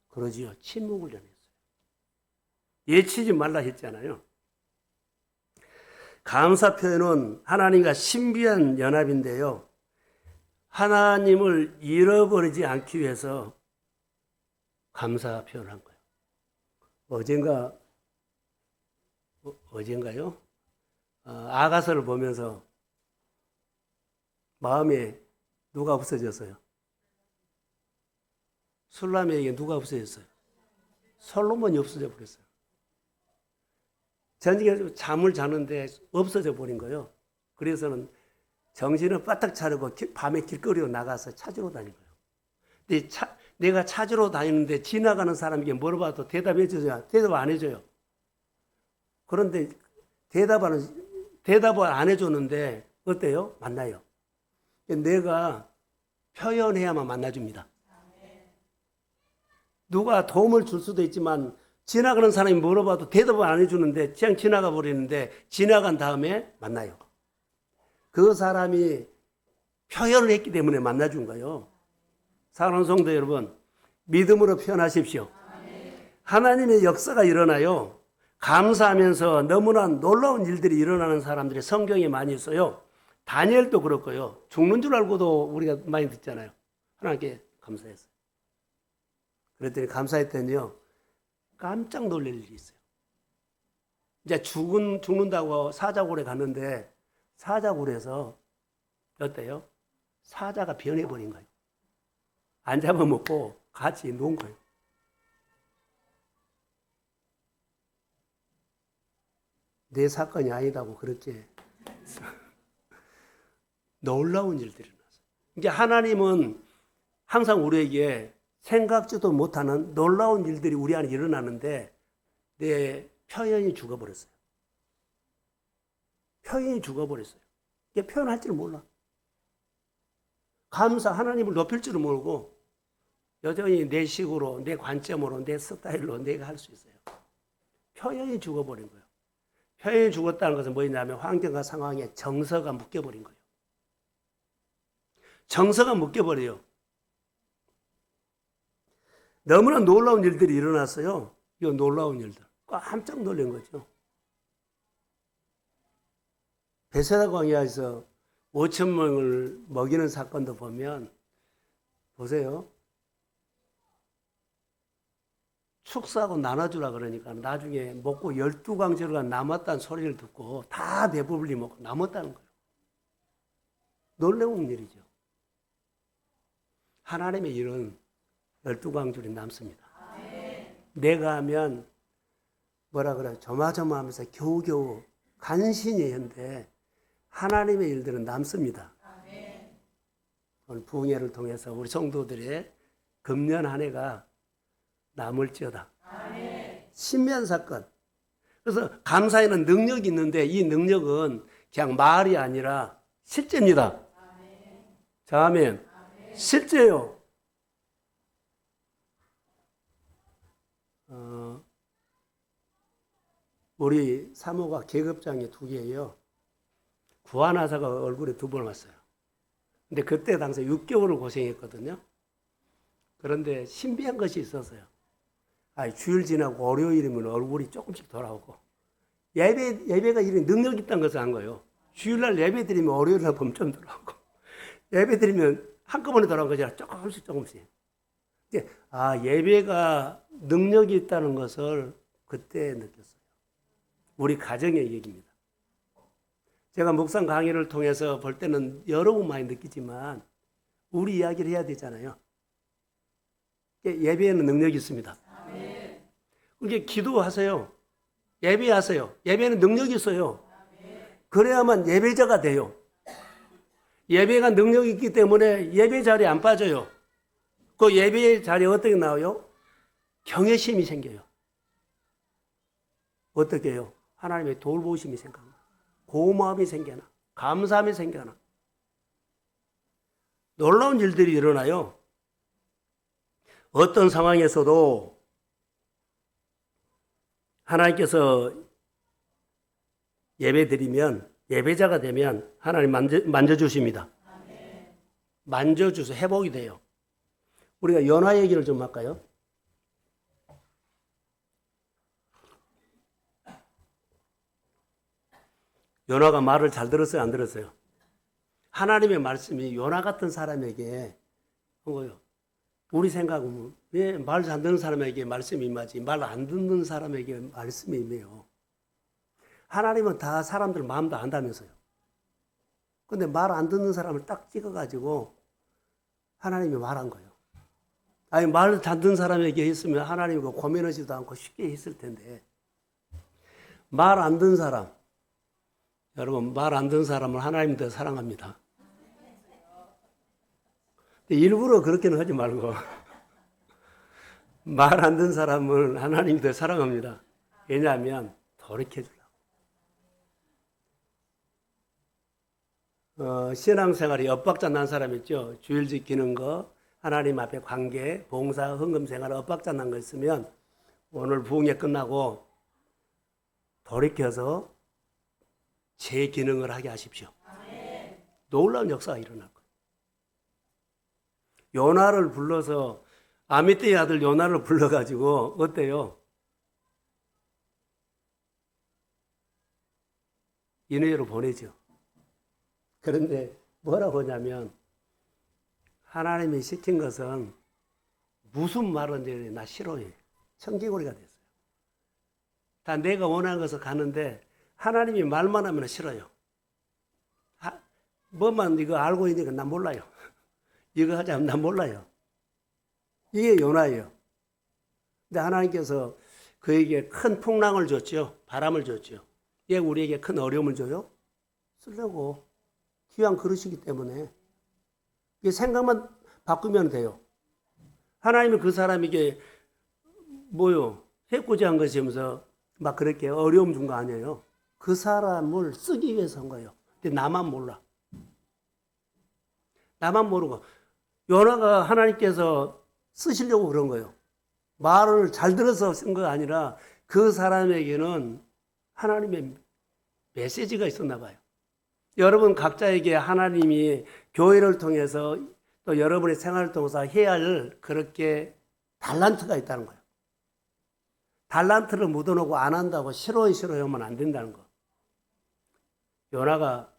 그러지요. 침묵 훈련했어요. 예치지 말라 했잖아요. 감사 표현은 하나님과 신비한 연합인데요. 하나님을 잃어버리지 않기 위해서 감사 표현한 거예요. 어젠가요? 아가서를 보면서 마음에 누가 없어졌어요? 술람에게 누가 없어졌어요? 솔로몬이 없어져 버렸어요. 전쟁에 잠을 자는데 없어져 버린 거예요. 그래서는 정신을 바짝 차리고 밤에 길거리로 나가서 찾으러 다닌 거예요. 근데 내가 찾으러 다니는데 지나가는 사람에게 물어봐도 대답해 주냐? 대답 안 해줘요. 그런데 대답을 안 해줬는데 어때요? 만나요. 내가 표현해야만 만나줍니다. 누가 도움을 줄 수도 있지만 지나가는 사람이 물어봐도 대답을 안 해주는데 그냥 지나가 버리는데 지나간 다음에 만나요. 그 사람이 표현을 했기 때문에 만나준 거예요. 사랑하는 성도 여러분, 믿음으로 표현하십시오. 하나님의 역사가 일어나요. 감사하면서 너무나 놀라운 일들이 일어나는 사람들이 성경에 많이 있어요. 다니엘도 그렇고요. 죽는 줄 알고도 우리가 많이 듣잖아요. 하나님께 감사했어요. 그랬더니 감사했더니요, 깜짝 놀랄 일이 있어요. 이제 죽는다고 사자굴에 갔는데 사자굴에서 어때요? 사자가 변해버린 거예요. 안 잡아먹고 같이 놓은 거예요. 내 사건이 아니다고 그렇게 놀라운 일들이 일어났어요. 이게 하나님은 항상 우리에게 생각지도 못하는 놀라운 일들이 우리 안에 일어나는데 내 표현이 죽어버렸어요. 표현이 죽어버렸어요. 이게 표현할 줄 몰라. 감사, 하나님을 높일 줄은 모르고 여전히 내 식으로, 내 관점으로, 내 스타일로 내가 할 수 있어요. 표현이 죽어버린 거예요. 표현이 죽었다는 것은 뭐냐면 환경과 상황에 정서가 묶여버린 거예요. 정서가 묶여버려요. 너무나 놀라운 일들이 일어났어요. 이 놀라운 일들. 깜짝 놀란 거죠. 베세다 광야에서 5,000명을 먹이는 사건도 보면 보세요. 축사하고 나눠주라 그러니까 나중에 먹고 12강제로가 남았다는 소리를 듣고 다 배불리 먹고 남았다는 거예요. 놀라운 일이죠. 하나님의 일은 12강줄이 남습니다. 내가 하면 뭐라 그래요? 조마조마하면서 겨우겨우 간신히 했는데 하나님의 일들은 남습니다. 오늘 부흥회를 통해서 우리 성도들의 금년 한 해가 남을지어다. 신비한 사건. 그래서 감사에는 능력이 있는데 이 능력은 그냥 말이 아니라 실제입니다. 자, 아멘. 실제요. 우리 사모가 계급장에 2개예요. 구하나사가 얼굴에 2번 왔어요. 근데 그때 당시에 6개월을 고생했거든요. 그런데 신비한 것이 있었어요. 주일 지나고 월요일이면 얼굴이 조금씩 돌아오고 예배가 이런 능력 있다는 것을 한 거예요. 주일날 예배 드리면 월요일날 보면 좀 돌아오고 예배 드리면 한꺼번에 돌아온 거잖아. 조금씩. 예배가 능력이 있다는 것을 그때 느꼈어요. 우리 가정의 얘기입니다. 제가 묵상 강의를 통해서 볼 때는 여러 번 많이 느끼지만 우리 이야기를 해야 되잖아요. 예배에는 능력이 있습니다. 그러니까 기도하세요. 예배하세요. 예배는 능력이 있어요. 그래야만 예배자가 돼요. 예배가 능력이 있기 때문에 예배 자리에 안 빠져요. 그 예배 자리에 어떻게 나와요? 경외심이 생겨요. 어떻게 해요? 하나님의 돌보심이 생겨나. 고마움이 생겨나. 감사함이 생겨나. 놀라운 일들이 일어나요. 어떤 상황에서도 하나님께서 예배 드리면, 예배자가 되면 하나님 만져주십니다. 만져주셔서 회복이 돼요. 우리가 연화 얘기를 좀 할까요? 요나가 말을 잘 들었어요, 안 들었어요? 하나님의 말씀이 요나 같은 사람에게 한 거예요. 우리 생각은 왜 말 잘 듣는 사람에게 말씀이 임하지 말 안 듣는 사람에게 말씀이 임해요. 하나님은 다 사람들 마음도 안다면서요. 근데 말 안 듣는 사람을 딱 찍어가지고 하나님이 말한 거예요. 아니 말 잘 듣는 사람에게 했으면 하나님이 고민하지도 않고 쉽게 했을 텐데 말 안 듣는 사람, 여러분 말 안 듣는 사람을 하나님이 더 사랑합니다. 일부러 그렇게는 하지 말고 말 안 듣는 사람을 하나님이 더 사랑합니다. 왜냐하면 돌이켜주려고. 신앙생활이 엇박자 난 사람 있죠. 주일 지키는 거, 하나님 앞에 관계, 봉사, 헌금 생활에 엇박자 난 거 있으면 오늘 부흥회 끝나고 돌이켜서 제 기능을 하게 하십시오. 놀라운 역사가 일어날 거예요. 요나를 불러서 아미떼의 아들 요나를 불러가지고 어때요? 니느웨로 보내죠. 그런데 뭐라고 하냐면 하나님이 시킨 것은 무슨 말인지 나 싫어해. 청개구리가 됐어요. 다 내가 원하는 것을 가는데 하나님이 말만 하면 싫어요. 뭐만 이거 알고 있는 건 난 몰라요. 이거 하자면 난 몰라요. 이게 요나예요. 근데 하나님께서 그에게 큰 풍랑을 줬죠. 바람을 줬죠. 얘 우리에게 큰 어려움을 줘요? 쓰려고. 귀한 그릇이기 때문에. 이게 생각만 바꾸면 돼요. 하나님은 그 사람에게 해코지한 것이면서 막 그렇게 어려움 준 거 아니에요. 그 사람을 쓰기 위해서 한 거예요. 근데 나만 몰라. 나만 모르고. 요나가 하나님께서 쓰시려고 그런 거예요. 말을 잘 들어서 쓴 거 아니라 그 사람에게는 하나님의 메시지가 있었나 봐요. 여러분 각자에게 하나님이 교회를 통해서 또 여러분의 생활을 통해서 해야 할 그렇게 달란트가 있다는 거예요. 달란트를 묻어놓고 안 한다고 싫어하면 안 된다는 거. 요나가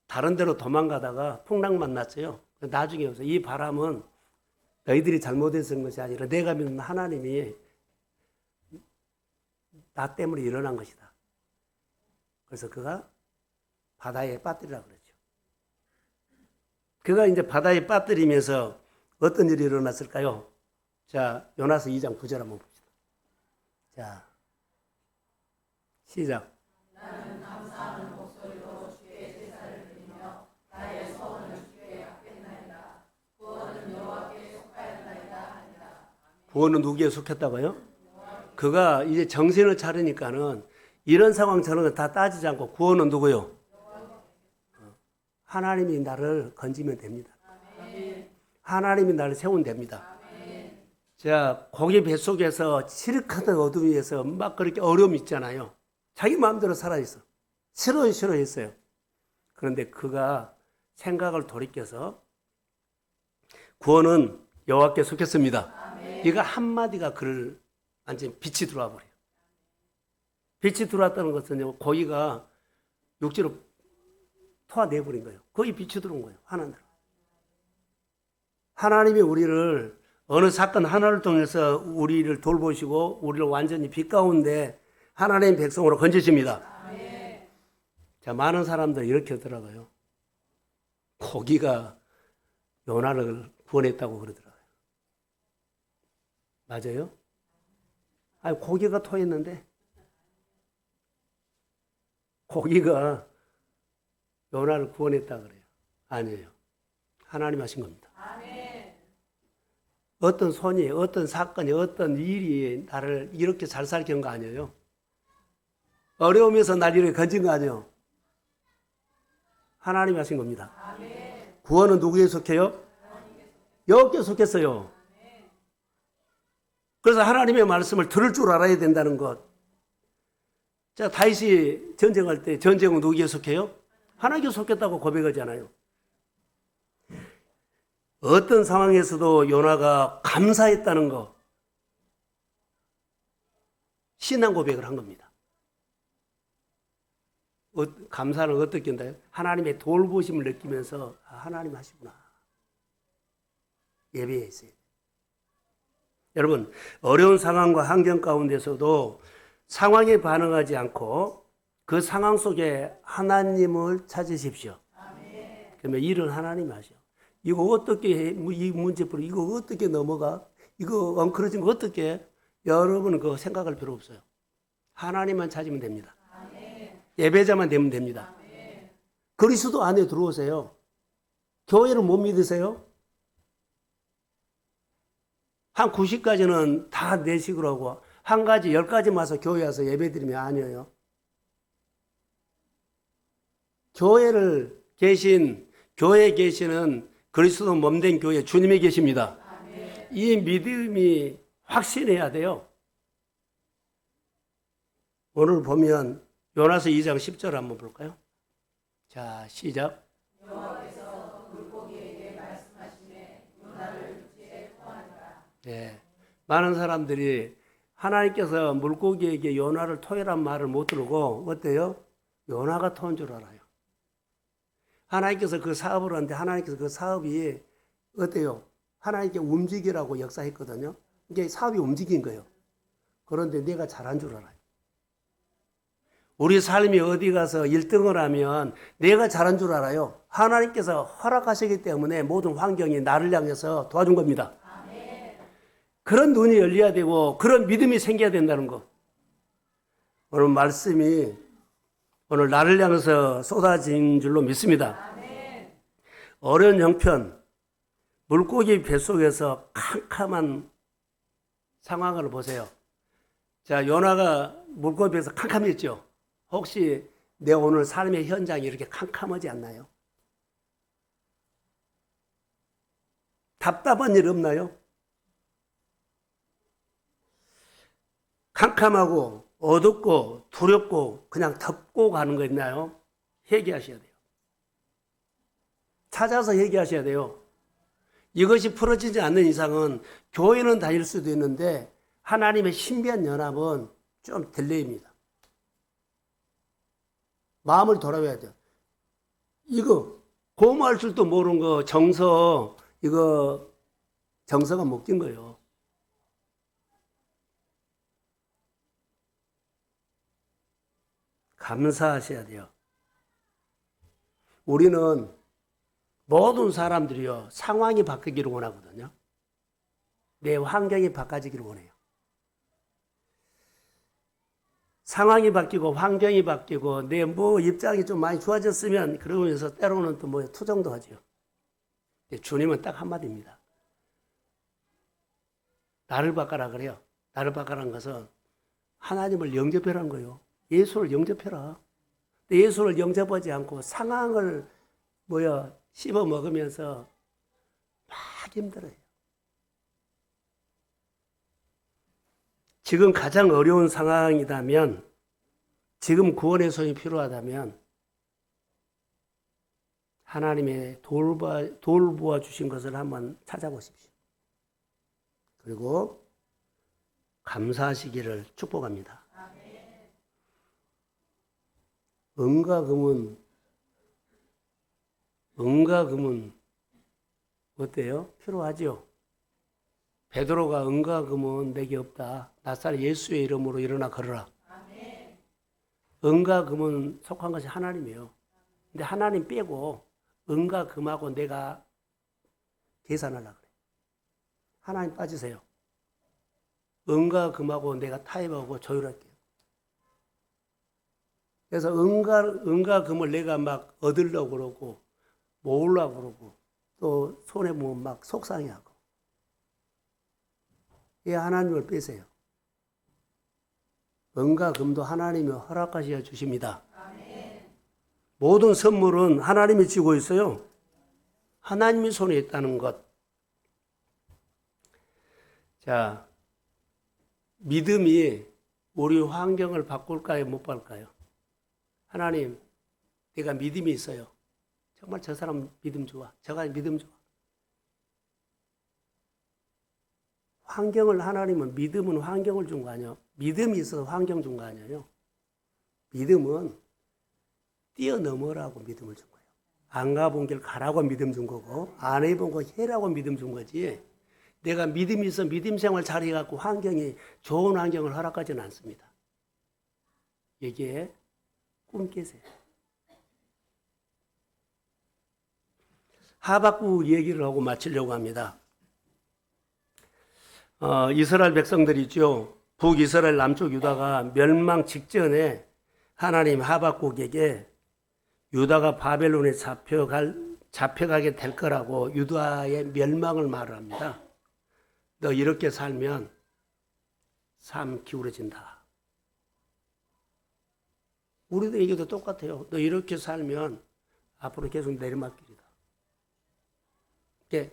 다른 데로 도망가다가 풍랑 만났어요. 나중에 와서 이 바람은 너희들이 잘못해서 한 것이 아니라 내가 믿는 하나님이 나 때문에 일어난 것이다. 그래서 그가 바다에 빠뜨리라고 그러죠. 그가 이제 바다에 빠뜨리면서 어떤 일이 일어났을까요? 자, 요나서 2장 9절 한번 봅시다. 자, 시작. 나는 감사하는 목소리로 주의 제사를 드리며 나의 소원을 주께 아꼈나이다. 구원은 여호와께 속하였나이다 하니라. 구원은 누구에 속했다고요? 그가 이제 정신을 차리니까는 이런 상황 저런 거 다 따지지 않고 구원은 누구요? 하나님이 나를 건지면 됩니다. 하나님이 나를 세우면 됩니다. 자, 고기 뱃속에서 칠흑하던 어둠 위에서 막 그렇게 어려움이 있잖아요. 자기 마음대로 살아있어. 싫어했어요. 그런데 그가 생각을 돌이켜서 구원은 여호와께 속했습니다. 얘가 한마디가 그를 완전히 빛이 들어와 버려요. 빛이 들어왔다는 것은요, 고기가 육지로 토화내버린 거예요. 거기 빛이 들어온 거예요. 하나님. 하나님이 우리를 어느 사건 하나를 통해서 우리를 돌보시고 우리를 완전히 빛 가운데 하나님의 백성으로 건지십니다. 자, 많은 사람들이 이렇게 하더라고요. 고기가 요나를 구원했다고 그러더라고요. 맞아요? 아니, 고기가 토했는데 고기가 요나를 구원했다 그래요. 아니에요. 하나님 하신 겁니다. 어떤 손이, 어떤 사건이, 어떤 일이 나를 이렇게 잘 살게 한 거 아니에요. 어려움에서 날 이렇게 건진 거 아니에요. 하나님 하신 겁니다. 구원은 누구에 속해요? 여호와께 속했어요. 그래서 하나님의 말씀을 들을 줄 알아야 된다는 것. 자, 다윗이 전쟁할 때 전쟁은 누구에 속해요? 하나님께 속했다고 고백하잖아요. 어떤 상황에서도 요나가 감사했다는 거, 신앙 고백을 한 겁니다. 감사는 어떻게 한다요? 하나님의 돌보심을 느끼면서 하나님 하시구나. 예배에 있어요. 여러분, 어려운 상황과 환경 가운데서도 상황에 반응하지 않고 그 상황 속에 하나님을 찾으십시오. 그러면 일은 하나님이 하셔. 이거 어떻게 해? 이 문제 풀어? 이거 어떻게 넘어가? 이거 엉클어진 거 어떻게 해? 여러분은 그거 생각할 필요 없어요. 하나님만 찾으면 됩니다. 예배자만 되면 됩니다. 그리스도 안에 들어오세요. 교회를 못 믿으세요? 한 90가지는 다 내식으로 하고 한 가지 10가지 와서 교회 와서 예배 드리면 아니에요. 교회에 계시는 그리스도 몸된 교회 주님이 계십니다. 이 믿음이 확신해야 돼요. 오늘 보면 요나서 2장 10절 한번 볼까요? 자, 시작. 여호와께서 물고기에게 말씀하시매 요나를 육지에 토하니라. 네, 많은 사람들이 하나님께서 물고기에게 요나를 토해란 말을 못 들고 어때요? 요나가 토한 줄 알아요. 하나님께서 그 사업을 하는데 하나님께서 그 사업이 어때요? 하나님께 움직이라고 역사했거든요. 이게 사업이 움직인 거예요. 그런데 내가 잘한 줄 알아요. 우리 삶이 어디 가서 1등을 하면 내가 잘한 줄 알아요. 하나님께서 허락하시기 때문에 모든 환경이 나를 향해서 도와준 겁니다. 그런 눈이 열려야 되고 그런 믿음이 생겨야 된다는 거. 오늘 말씀이 오늘 나를 향해서 쏟아진 줄로 믿습니다. 어려운 형편, 물고기 뱃속에서 캄캄한 상황을 보세요. 자, 요나가 물고기 뱃에서 캄캄했죠. 혹시 내 오늘 삶의 현장이 이렇게 캄캄하지 않나요? 답답한 일 없나요? 캄캄하고 어둡고 두렵고 그냥 덮고 가는 거 있나요? 회개하셔야 돼요. 찾아서 회개하셔야 돼요. 이것이 풀어지지 않는 이상은 교회는 다닐 수도 있는데 하나님의 신비한 연합은 좀 딜레이입니다. 마음을 돌아봐야 돼요. 이거 고마울 줄도 모르는 거 이거 정서가 묶인 거예요. 감사하셔야 돼요. 우리는 모든 사람들이요 상황이 바뀌기를 원하거든요. 내 환경이 바꿔지기를 원해요. 상황이 바뀌고 환경이 바뀌고 내 입장이 좀 많이 좋아졌으면 그러면서 때로는 또 투정도 하죠. 주님은 딱 한마디입니다. 나를 바꿔라 그래요. 나를 바꿔라는 것은 하나님을 영접하라는 거예요. 예수를 영접해라. 예수를 영접하지 않고 상황을 씹어 먹으면서 막 힘들어요. 지금 가장 어려운 상황이라면, 지금 구원의 손이 필요하다면 하나님의 돌보아 주신 것을 한번 찾아보십시오. 그리고 감사하시기를 축복합니다. 은과 금은 어때요? 필요하죠? 베드로가 은과 금은 내게 없다. 나사렛 예수의 이름으로 일어나 걸어라. 은과 금은 속한 것이 하나님이에요. 근데 하나님 빼고 은과 금하고 내가 계산하려고 그래. 하나님 빠지세요. 은과 금하고 내가 타협하고 조율할게요. 그래서 은과 금을 내가 막 얻으려고 그러고 모으려고 그러고 또 손해 보면 막 속상해하고 이 하나님을 빼세요. 은과 금도 하나님이 허락하셔 주십니다. 모든 선물은 하나님이 쥐고 있어요. 하나님의 손에 있다는 것. 자, 믿음이 우리 환경을 바꿀까요? 못 바꿀까요? 하나님, 내가 믿음이 있어요. 정말 저 사람 믿음 좋아. 저가 믿음 좋아. 환경을 하나님은 믿음은 환경을 준 거 아니에요. 믿음이 있어서 환경 준 거 아니에요. 믿음은 뛰어넘으라고 믿음을 준 거예요. 안 가본 길 가라고 믿음 준 거고 안 해본 거 해라고 믿음 준 거지. 내가 믿음이 있어 믿음 생활 잘해갖고 환경이 좋은 환경을 허락하지는 않습니다. 여기에 꿈 깨세요. 하박국 얘기를 하고 마치려고 합니다. 이스라엘 백성들이죠. 북이스라엘 남쪽 유다가 멸망 직전에 하나님 하박국에게 유다가 바벨론에 잡혀가게 될 거라고 유다의 멸망을 말합니다. 너 이렇게 살면 삶 기울어진다. 우리도 얘기도 똑같아요. 너 이렇게 살면 앞으로 계속 내리막길이다. 이게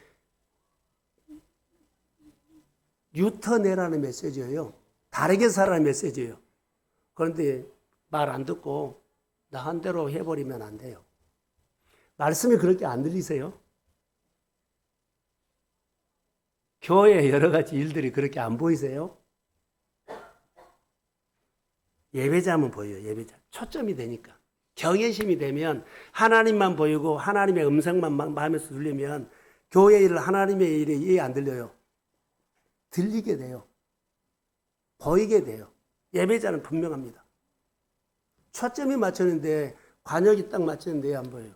유턴해라는 메시지예요. 다르게 살아라는 메시지예요. 그런데 말 안 듣고 나 한 대로 해버리면 안 돼요. 말씀이 그렇게 안 들리세요? 교회에 여러 가지 일들이 그렇게 안 보이세요? 예배자면 보여요. 예배자. 초점이 되니까. 경외심이 되면 하나님만 보이고 하나님의 음성만 마음에서 들리면 교회 일을 하나님의 일이 이해 안 들려요. 들리게 돼요. 보이게 돼요. 예배자는 분명합니다. 초점이 맞췄는데 관역이 딱 맞췄는데 안 보여요.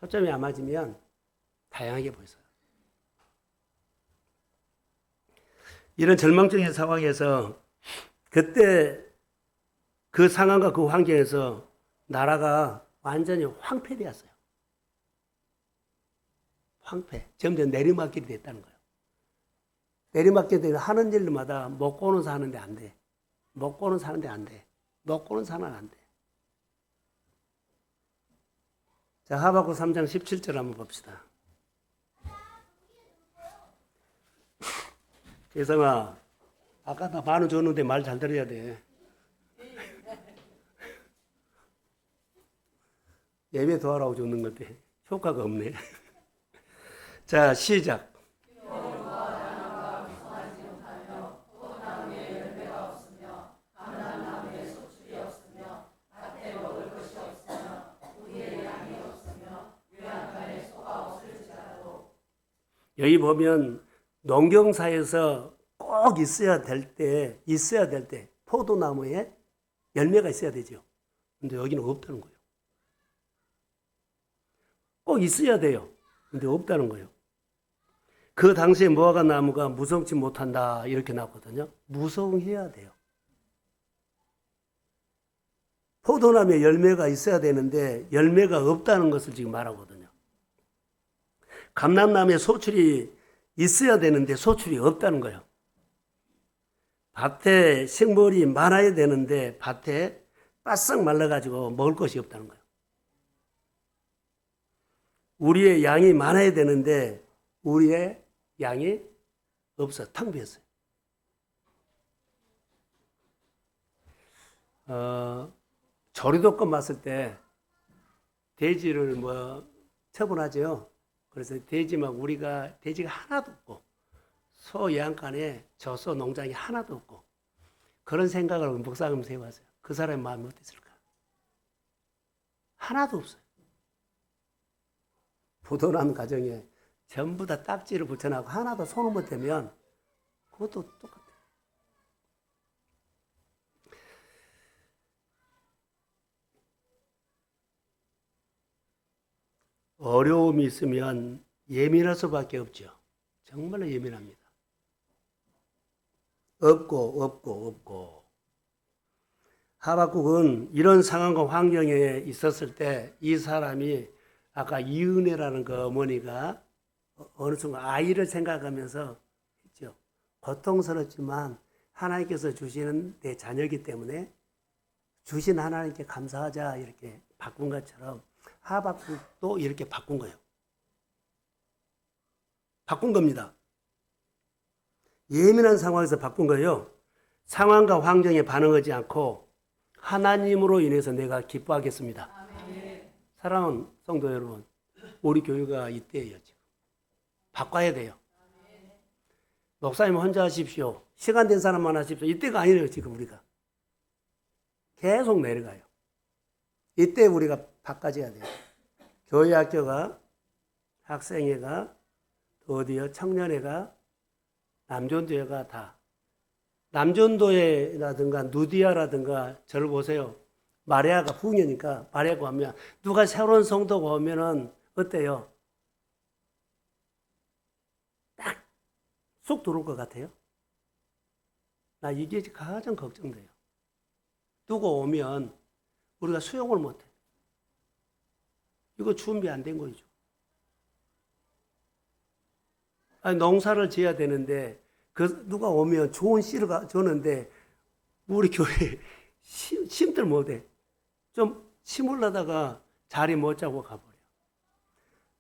초점이 안 맞으면 다양하게 보여요. 이런 절망적인 상황에서 그때 그 상황과 그 환경에서 나라가 완전히 황폐되었어요. 황폐. 점점 내리막길이 됐다는 거예요. 내리막길이 되면 하는 일마다 먹고는 사는데 안 돼. 먹고는 사는데 안 돼. 먹고는 사는 안 돼. 자, 하박국 3장 17절 한번 봅시다. 예성아, 아까 나 10,000원 줬는데 말 잘 들어야 돼. 예배 도와라고 줬는 건데 효과가 없네. 자, 시작. 여기 보면 농경사에서 꼭 있어야 될 때 포도나무에 열매가 있어야 되죠. 근데 여기는 없다는 거예요. 꼭 있어야 돼요. 근데 없다는 거예요. 그 당시에 무화과 나무가 무성치 못한다 이렇게 나왔거든요. 무성해야 돼요. 포도나무에 열매가 있어야 되는데 열매가 없다는 것을 지금 말하거든요. 감람나무에 소출이 있어야 되는데 소출이 없다는 거예요. 밭에 식물이 많아야 되는데 밭에 바싹 말라가지고 먹을 것이 없다는 거예요. 우리의 양이 많아야 되는데 우리의 양이 없어. 텅 비었어요. 조리도권 봤을 때 돼지를 처분하죠. 그래서 우리가 돼지가 하나도 없고 소 예안간에 젖소 농장이 하나도 없고 그런 생각을 목사님께서 해봤어요. 그 사람의 마음이 어땠을까? 하나도 없어요. 부도난 가정에 전부 다 딱지를 붙여놓고 하나도 손을 못 대면 그것도 똑같아요. 어려움이 있으면 예민할 수밖에 없죠. 정말로 예민합니다. 없고. 하박국은 이런 상황과 환경에 있었을 때 이 사람이 아까 이은혜라는 그 어머니가 어느 순간 아이를 생각하면서 했죠. 고통스럽지만 하나님께서 주시는 내 자녀이기 때문에 주신 하나님께 감사하자 이렇게 바꾼 것처럼 하박국도 이렇게 바꾼 거예요. 바꾼 겁니다. 예민한 상황에서 바꾼 거예요. 상황과 환경에 반응하지 않고 하나님으로 인해서 내가 기뻐하겠습니다. 아멘. 사랑하는 성도 여러분, 우리 교회가 이때예요. 지금 바꿔야 돼요. 아멘. 목사님 혼자 하십시오. 시간 된 사람만 하십시오. 이때가 아니에요. 지금 우리가 계속 내려가요. 이때 우리가 바꿔줘야 돼요. 교회 학교가, 학생회가, 어디요? 청년회가, 남전도회가 다. 남전도회라든가 누디아라든가 저를 보세요. 마리아가 부녀니까 마리아가 오면 누가 새로운 성도가 오면은 어때요? 딱 쏙 들어올 것 같아요. 나 이게 가장 걱정돼요. 누가 오면 우리가 수용을 못해. 이거 준비 안 된 거죠. 아니, 농사를 지어야 되는데 누가 오면 좋은 씨를 줬는데 우리 교회 심들 못해. 좀 심으려다가 자리 못 잡고 가버려.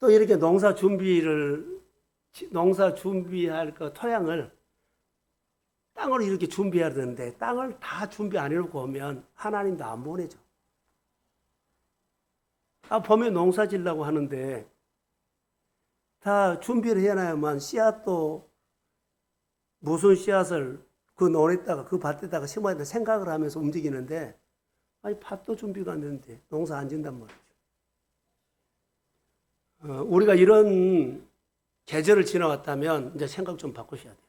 또 이렇게 농사 준비할 그 토양을 땅을 이렇게 준비해야 되는데 땅을 다 준비 안 해놓고 오면 하나님도 안 보내죠. 봄에 농사 지려고 하는데 다 준비를 해놔야만 씨앗도 무슨 씨앗을 그 논에다가 그 밭에다가 심어야 된다 생각을 하면서 움직이는데 아니 밭도 준비가 안 되는데 농사 안 진단 말이죠. 우리가 이런 계절을 지나왔다면 이제 생각 좀 바꾸셔야 돼요.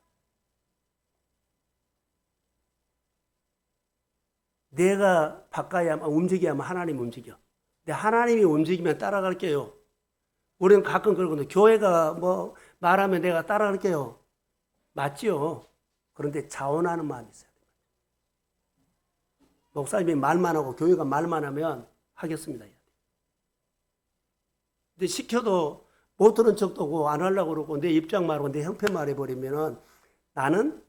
내가 바꿔야만 움직여야만 하나님 움직여. 근데 하나님이 움직이면 따라갈게요. 우리는 가끔 그러거든요. 교회가 뭐 말하면 내가 따라갈게요. 맞지요. 그런데 자원하는 마음이 있어야 돼요. 목사님이 말만 하고 교회가 말만 하면 하겠습니다. 근데 시켜도 못 들은 척도 하고 안 하려고 그러고 내 입장 말하고 내 형편 말해버리면은 나는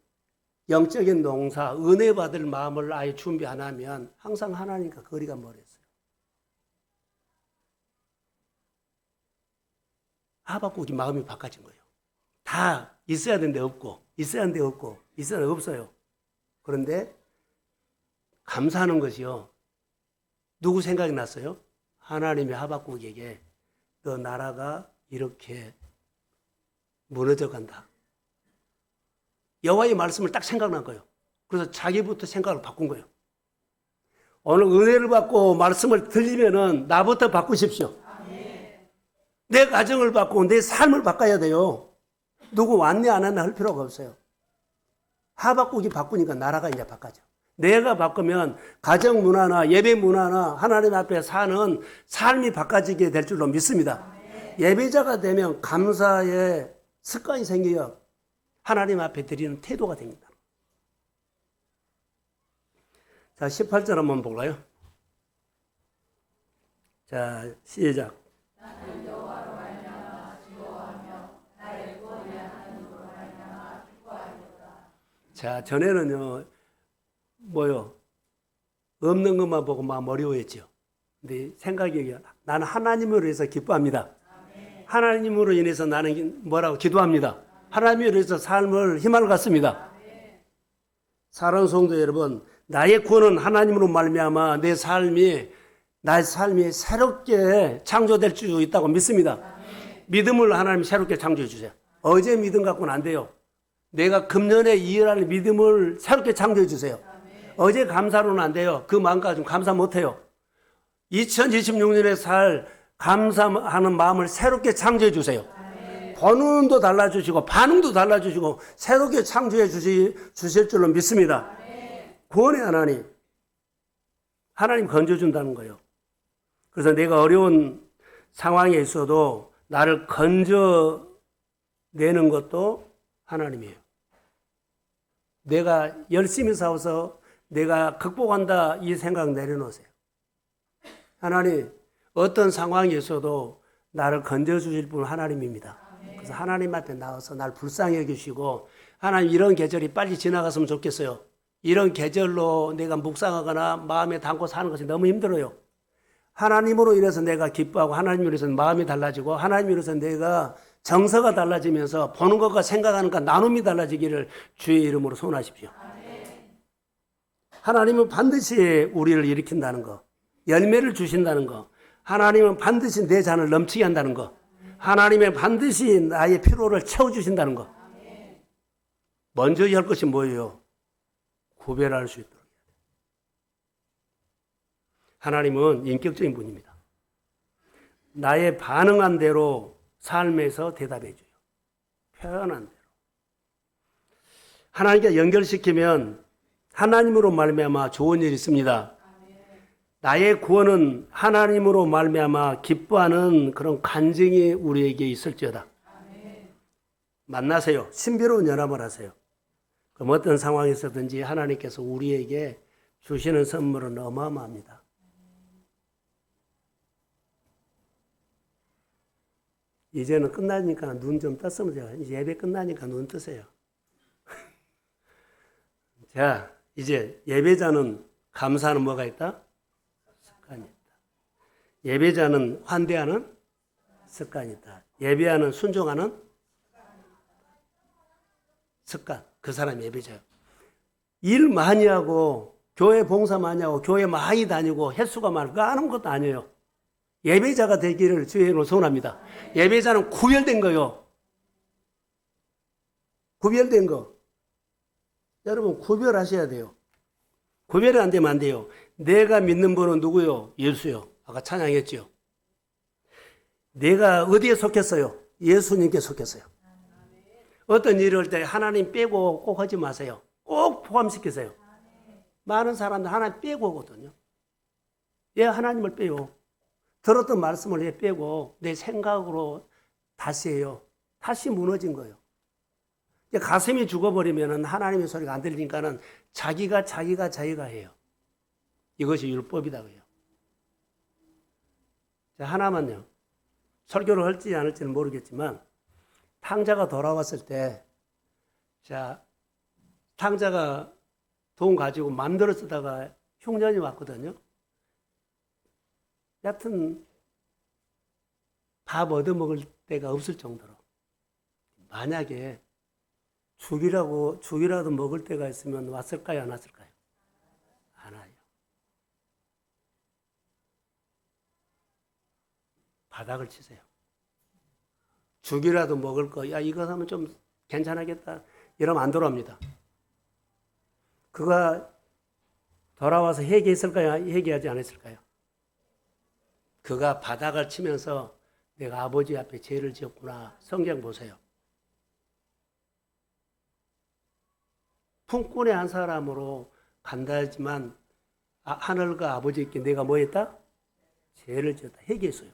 영적인 농사, 은혜 받을 마음을 아예 준비 안 하면 항상 하나님과 거리가 멀었어요. 하박국이 마음이 바꿔진 거예요. 다 있어야 되는데 없고, 있어야 하는데 없고, 있어야 하는데 없어요. 그런데 감사하는 것이요. 누구 생각이 났어요? 하나님의 하박국에게 너 나라가 이렇게 무너져 간다. 여호와의 말씀을 딱 생각난 거예요. 그래서 자기부터 생각을 바꾼 거예요. 오늘 은혜를 받고 말씀을 들리면은 나부터 바꾸십시오. 내 가정을 바꾸고 내 삶을 바꿔야 돼요. 누구 왔네 안 왔네 할 필요가 없어요. 하박국이 바꾸니까 나라가 이제 바꿔져. 내가 바꾸면 가정 문화나 예배 문화나 하나님 앞에 사는 삶이 바꿔지게 될 줄로 믿습니다. 예배자가 되면 감사의 습관이 생겨요. 하나님 앞에 드리는 태도가 됩니다. 자, 18절 한번 볼까요? 자, 시작. 자, 전에는요, 없는 것만 보고 막 어려워했죠. 근데 생각이, 나는 하나님으로 인해서 기뻐합니다. 아멘. 하나님으로 인해서 나는 기도합니다. 하나님으로 인해서 삶을 희망을 갖습니다. 아멘. 사랑하는 성도 여러분, 나의 구원은 하나님으로 말미암아 나의 삶이 새롭게 창조될 수 있다고 믿습니다. 아멘. 믿음을 하나님 새롭게 창조해 주세요. 어제 믿음 갖고는 안 돼요. 내가 금년에 이해할 믿음을 새롭게 창조해 주세요. 어제 감사로는 안 돼요. 그 마음 가지고 감사 못 해요. 2026년에 살 감사하는 마음을 새롭게 창조해 주세요. 번운도 달라주시고 반응도 달라주시고 새롭게 창조해 주실 줄로 믿습니다. 구원의 하나님, 하나님 건져준다는 거예요. 그래서 내가 어려운 상황에 있어도 나를 건져내는 것도 하나님이에요. 내가 열심히 싸워서 내가 극복한다 이 생각 내려놓으세요. 하나님, 어떤 상황에 있어도 나를 건져주실 분은 하나님입니다. 그래서 하나님 앞에 나와서 날 불쌍히 여기시고 하나님 이런 계절이 빨리 지나갔으면 좋겠어요. 이런 계절로 내가 묵상하거나 마음에 담고 사는 것이 너무 힘들어요. 하나님으로 인해서 내가 기뻐하고 하나님으로 인해서 마음이 달라지고 하나님으로 인해서 내가 정서가 달라지면서 보는 것과 생각하는 것 나눔이 달라지기를 주의 이름으로 소원하십시오. 하나님은 반드시 우리를 일으킨다는 것, 열매를 주신다는 것, 하나님은 반드시 내 잔을 넘치게 한다는 것, 하나님은 반드시 나의 필요를 채워주신다는 것. 먼저 할 것이 뭐예요? 구별할 수 있도록. 하나님은 인격적인 분입니다. 나의 반응한 대로 삶에서 대답해 줘요. 표현한 대로. 하나님께 연결시키면 하나님으로 말미암아 좋은 일이 있습니다. 나의 구원은 하나님으로 말미암아 기뻐하는 그런 간증이 우리에게 있을지어다. 만나세요. 신비로운 연합을 하세요. 그럼 어떤 상황에서든지 하나님께서 우리에게 주시는 선물은 어마어마합니다. 이제는 끝나니까 눈 좀 떴으면 제가 이제 예배 끝나니까 눈 뜨세요. 자, 이제 예배자는 감사하는 뭐가 있다? 습관이 있다. 예배자는 환대하는 습관이 있다. 예배하는 순종하는 습관. 그 사람이 예배자예요. 일 많이 하고 교회 봉사 많이 하고 교회 많이 다니고 횟수가 많고 아무것도 아니에요. 예배자가 되기를 주의 이름으로 소원합니다. 예배자는 구별된 거요. 구별된 거. 여러분 구별하셔야 돼요. 구별이 안 되면 안 돼요. 내가 믿는 분은 누구요? 예수요. 아까 찬양했죠. 내가 어디에 속했어요? 예수님께 속했어요. 어떤 일을 할 때 하나님 빼고 꼭 하지 마세요. 꼭 포함시키세요. 많은 사람들 하나님 빼고 하거든요. 왜 하나님을 빼요? 들었던 말씀을 왜 빼고 내 생각으로 다시 해요. 다시 무너진 거예요. 가슴이 죽어버리면 하나님의 소리가 안 들리니까는 자기가 해요. 이것이 율법이다 그래요. 자, 하나만요. 설교를 할지 안 할지는 모르겠지만 탕자가 돌아왔을 때, 자, 탕자가 돈 가지고 맘대로 쓰다가 흉년이 왔거든요. 여하튼 밥 얻어먹을 데가 없을 정도로. 만약에 죽이라도 먹을 때가 있으면 왔을까요? 안 왔을까요? 안 와요. 바닥을 치세요. 죽이라도 먹을 거, 야, 이거 하면 좀 괜찮겠다. 이러면 안 돌아옵니다. 그가 돌아와서 회개했을까요? 회개하지 않았을까요? 그가 바닥을 치면서 내가 아버지 앞에 죄를 지었구나. 성경 보세요. 품꾼의 한 사람으로 간다 했지만 하늘과 아버지께 내가 뭐 했다? 죄를 지었다. 회개했어요.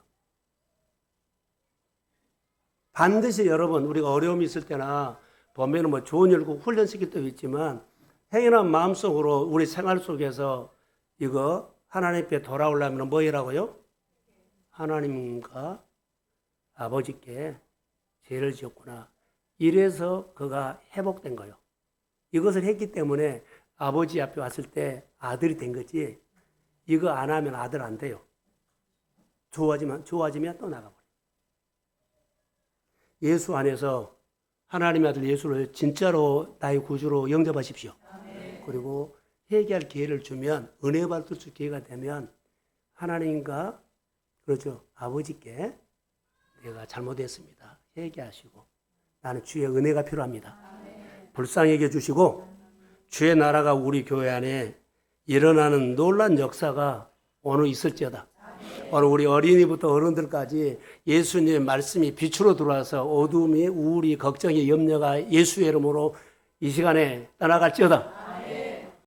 반드시 여러분 우리가 어려움이 있을 때나 보면 뭐 좋은 일 훈련시킬 때도 있지만 행인한 마음속으로 우리 생활 속에서 이거 하나님 앞에 돌아오려면 뭐 해라고요? 하나님과 아버지께 죄를 지었구나. 이래서 그가 회복된 거예요. 이것을 했기 때문에 아버지 앞에 왔을 때 아들이 된 거지. 이거 안 하면 아들 안 돼요. 좋아지면 또 나가버려요. 예수 안에서 하나님의 아들 예수를 진짜로 나의 구주로 영접하십시오. 그리고 회개할 기회를 주면 은혜 받을 수 기회가 되면 하나님과 그렇죠. 아버지께 내가 잘못했습니다. 회개하시고 나는 주의 은혜가 필요합니다. 불쌍히 여겨 주시고 주의 나라가 우리 교회 안에 일어나는 놀란 역사가 오늘 있을지어다. 오늘 우리 어린이부터 어른들까지 예수님의 말씀이 빛으로 들어와서 어둠이, 우울이, 걱정이, 염려가 예수의 이름으로 이 시간에 떠나갈지어다.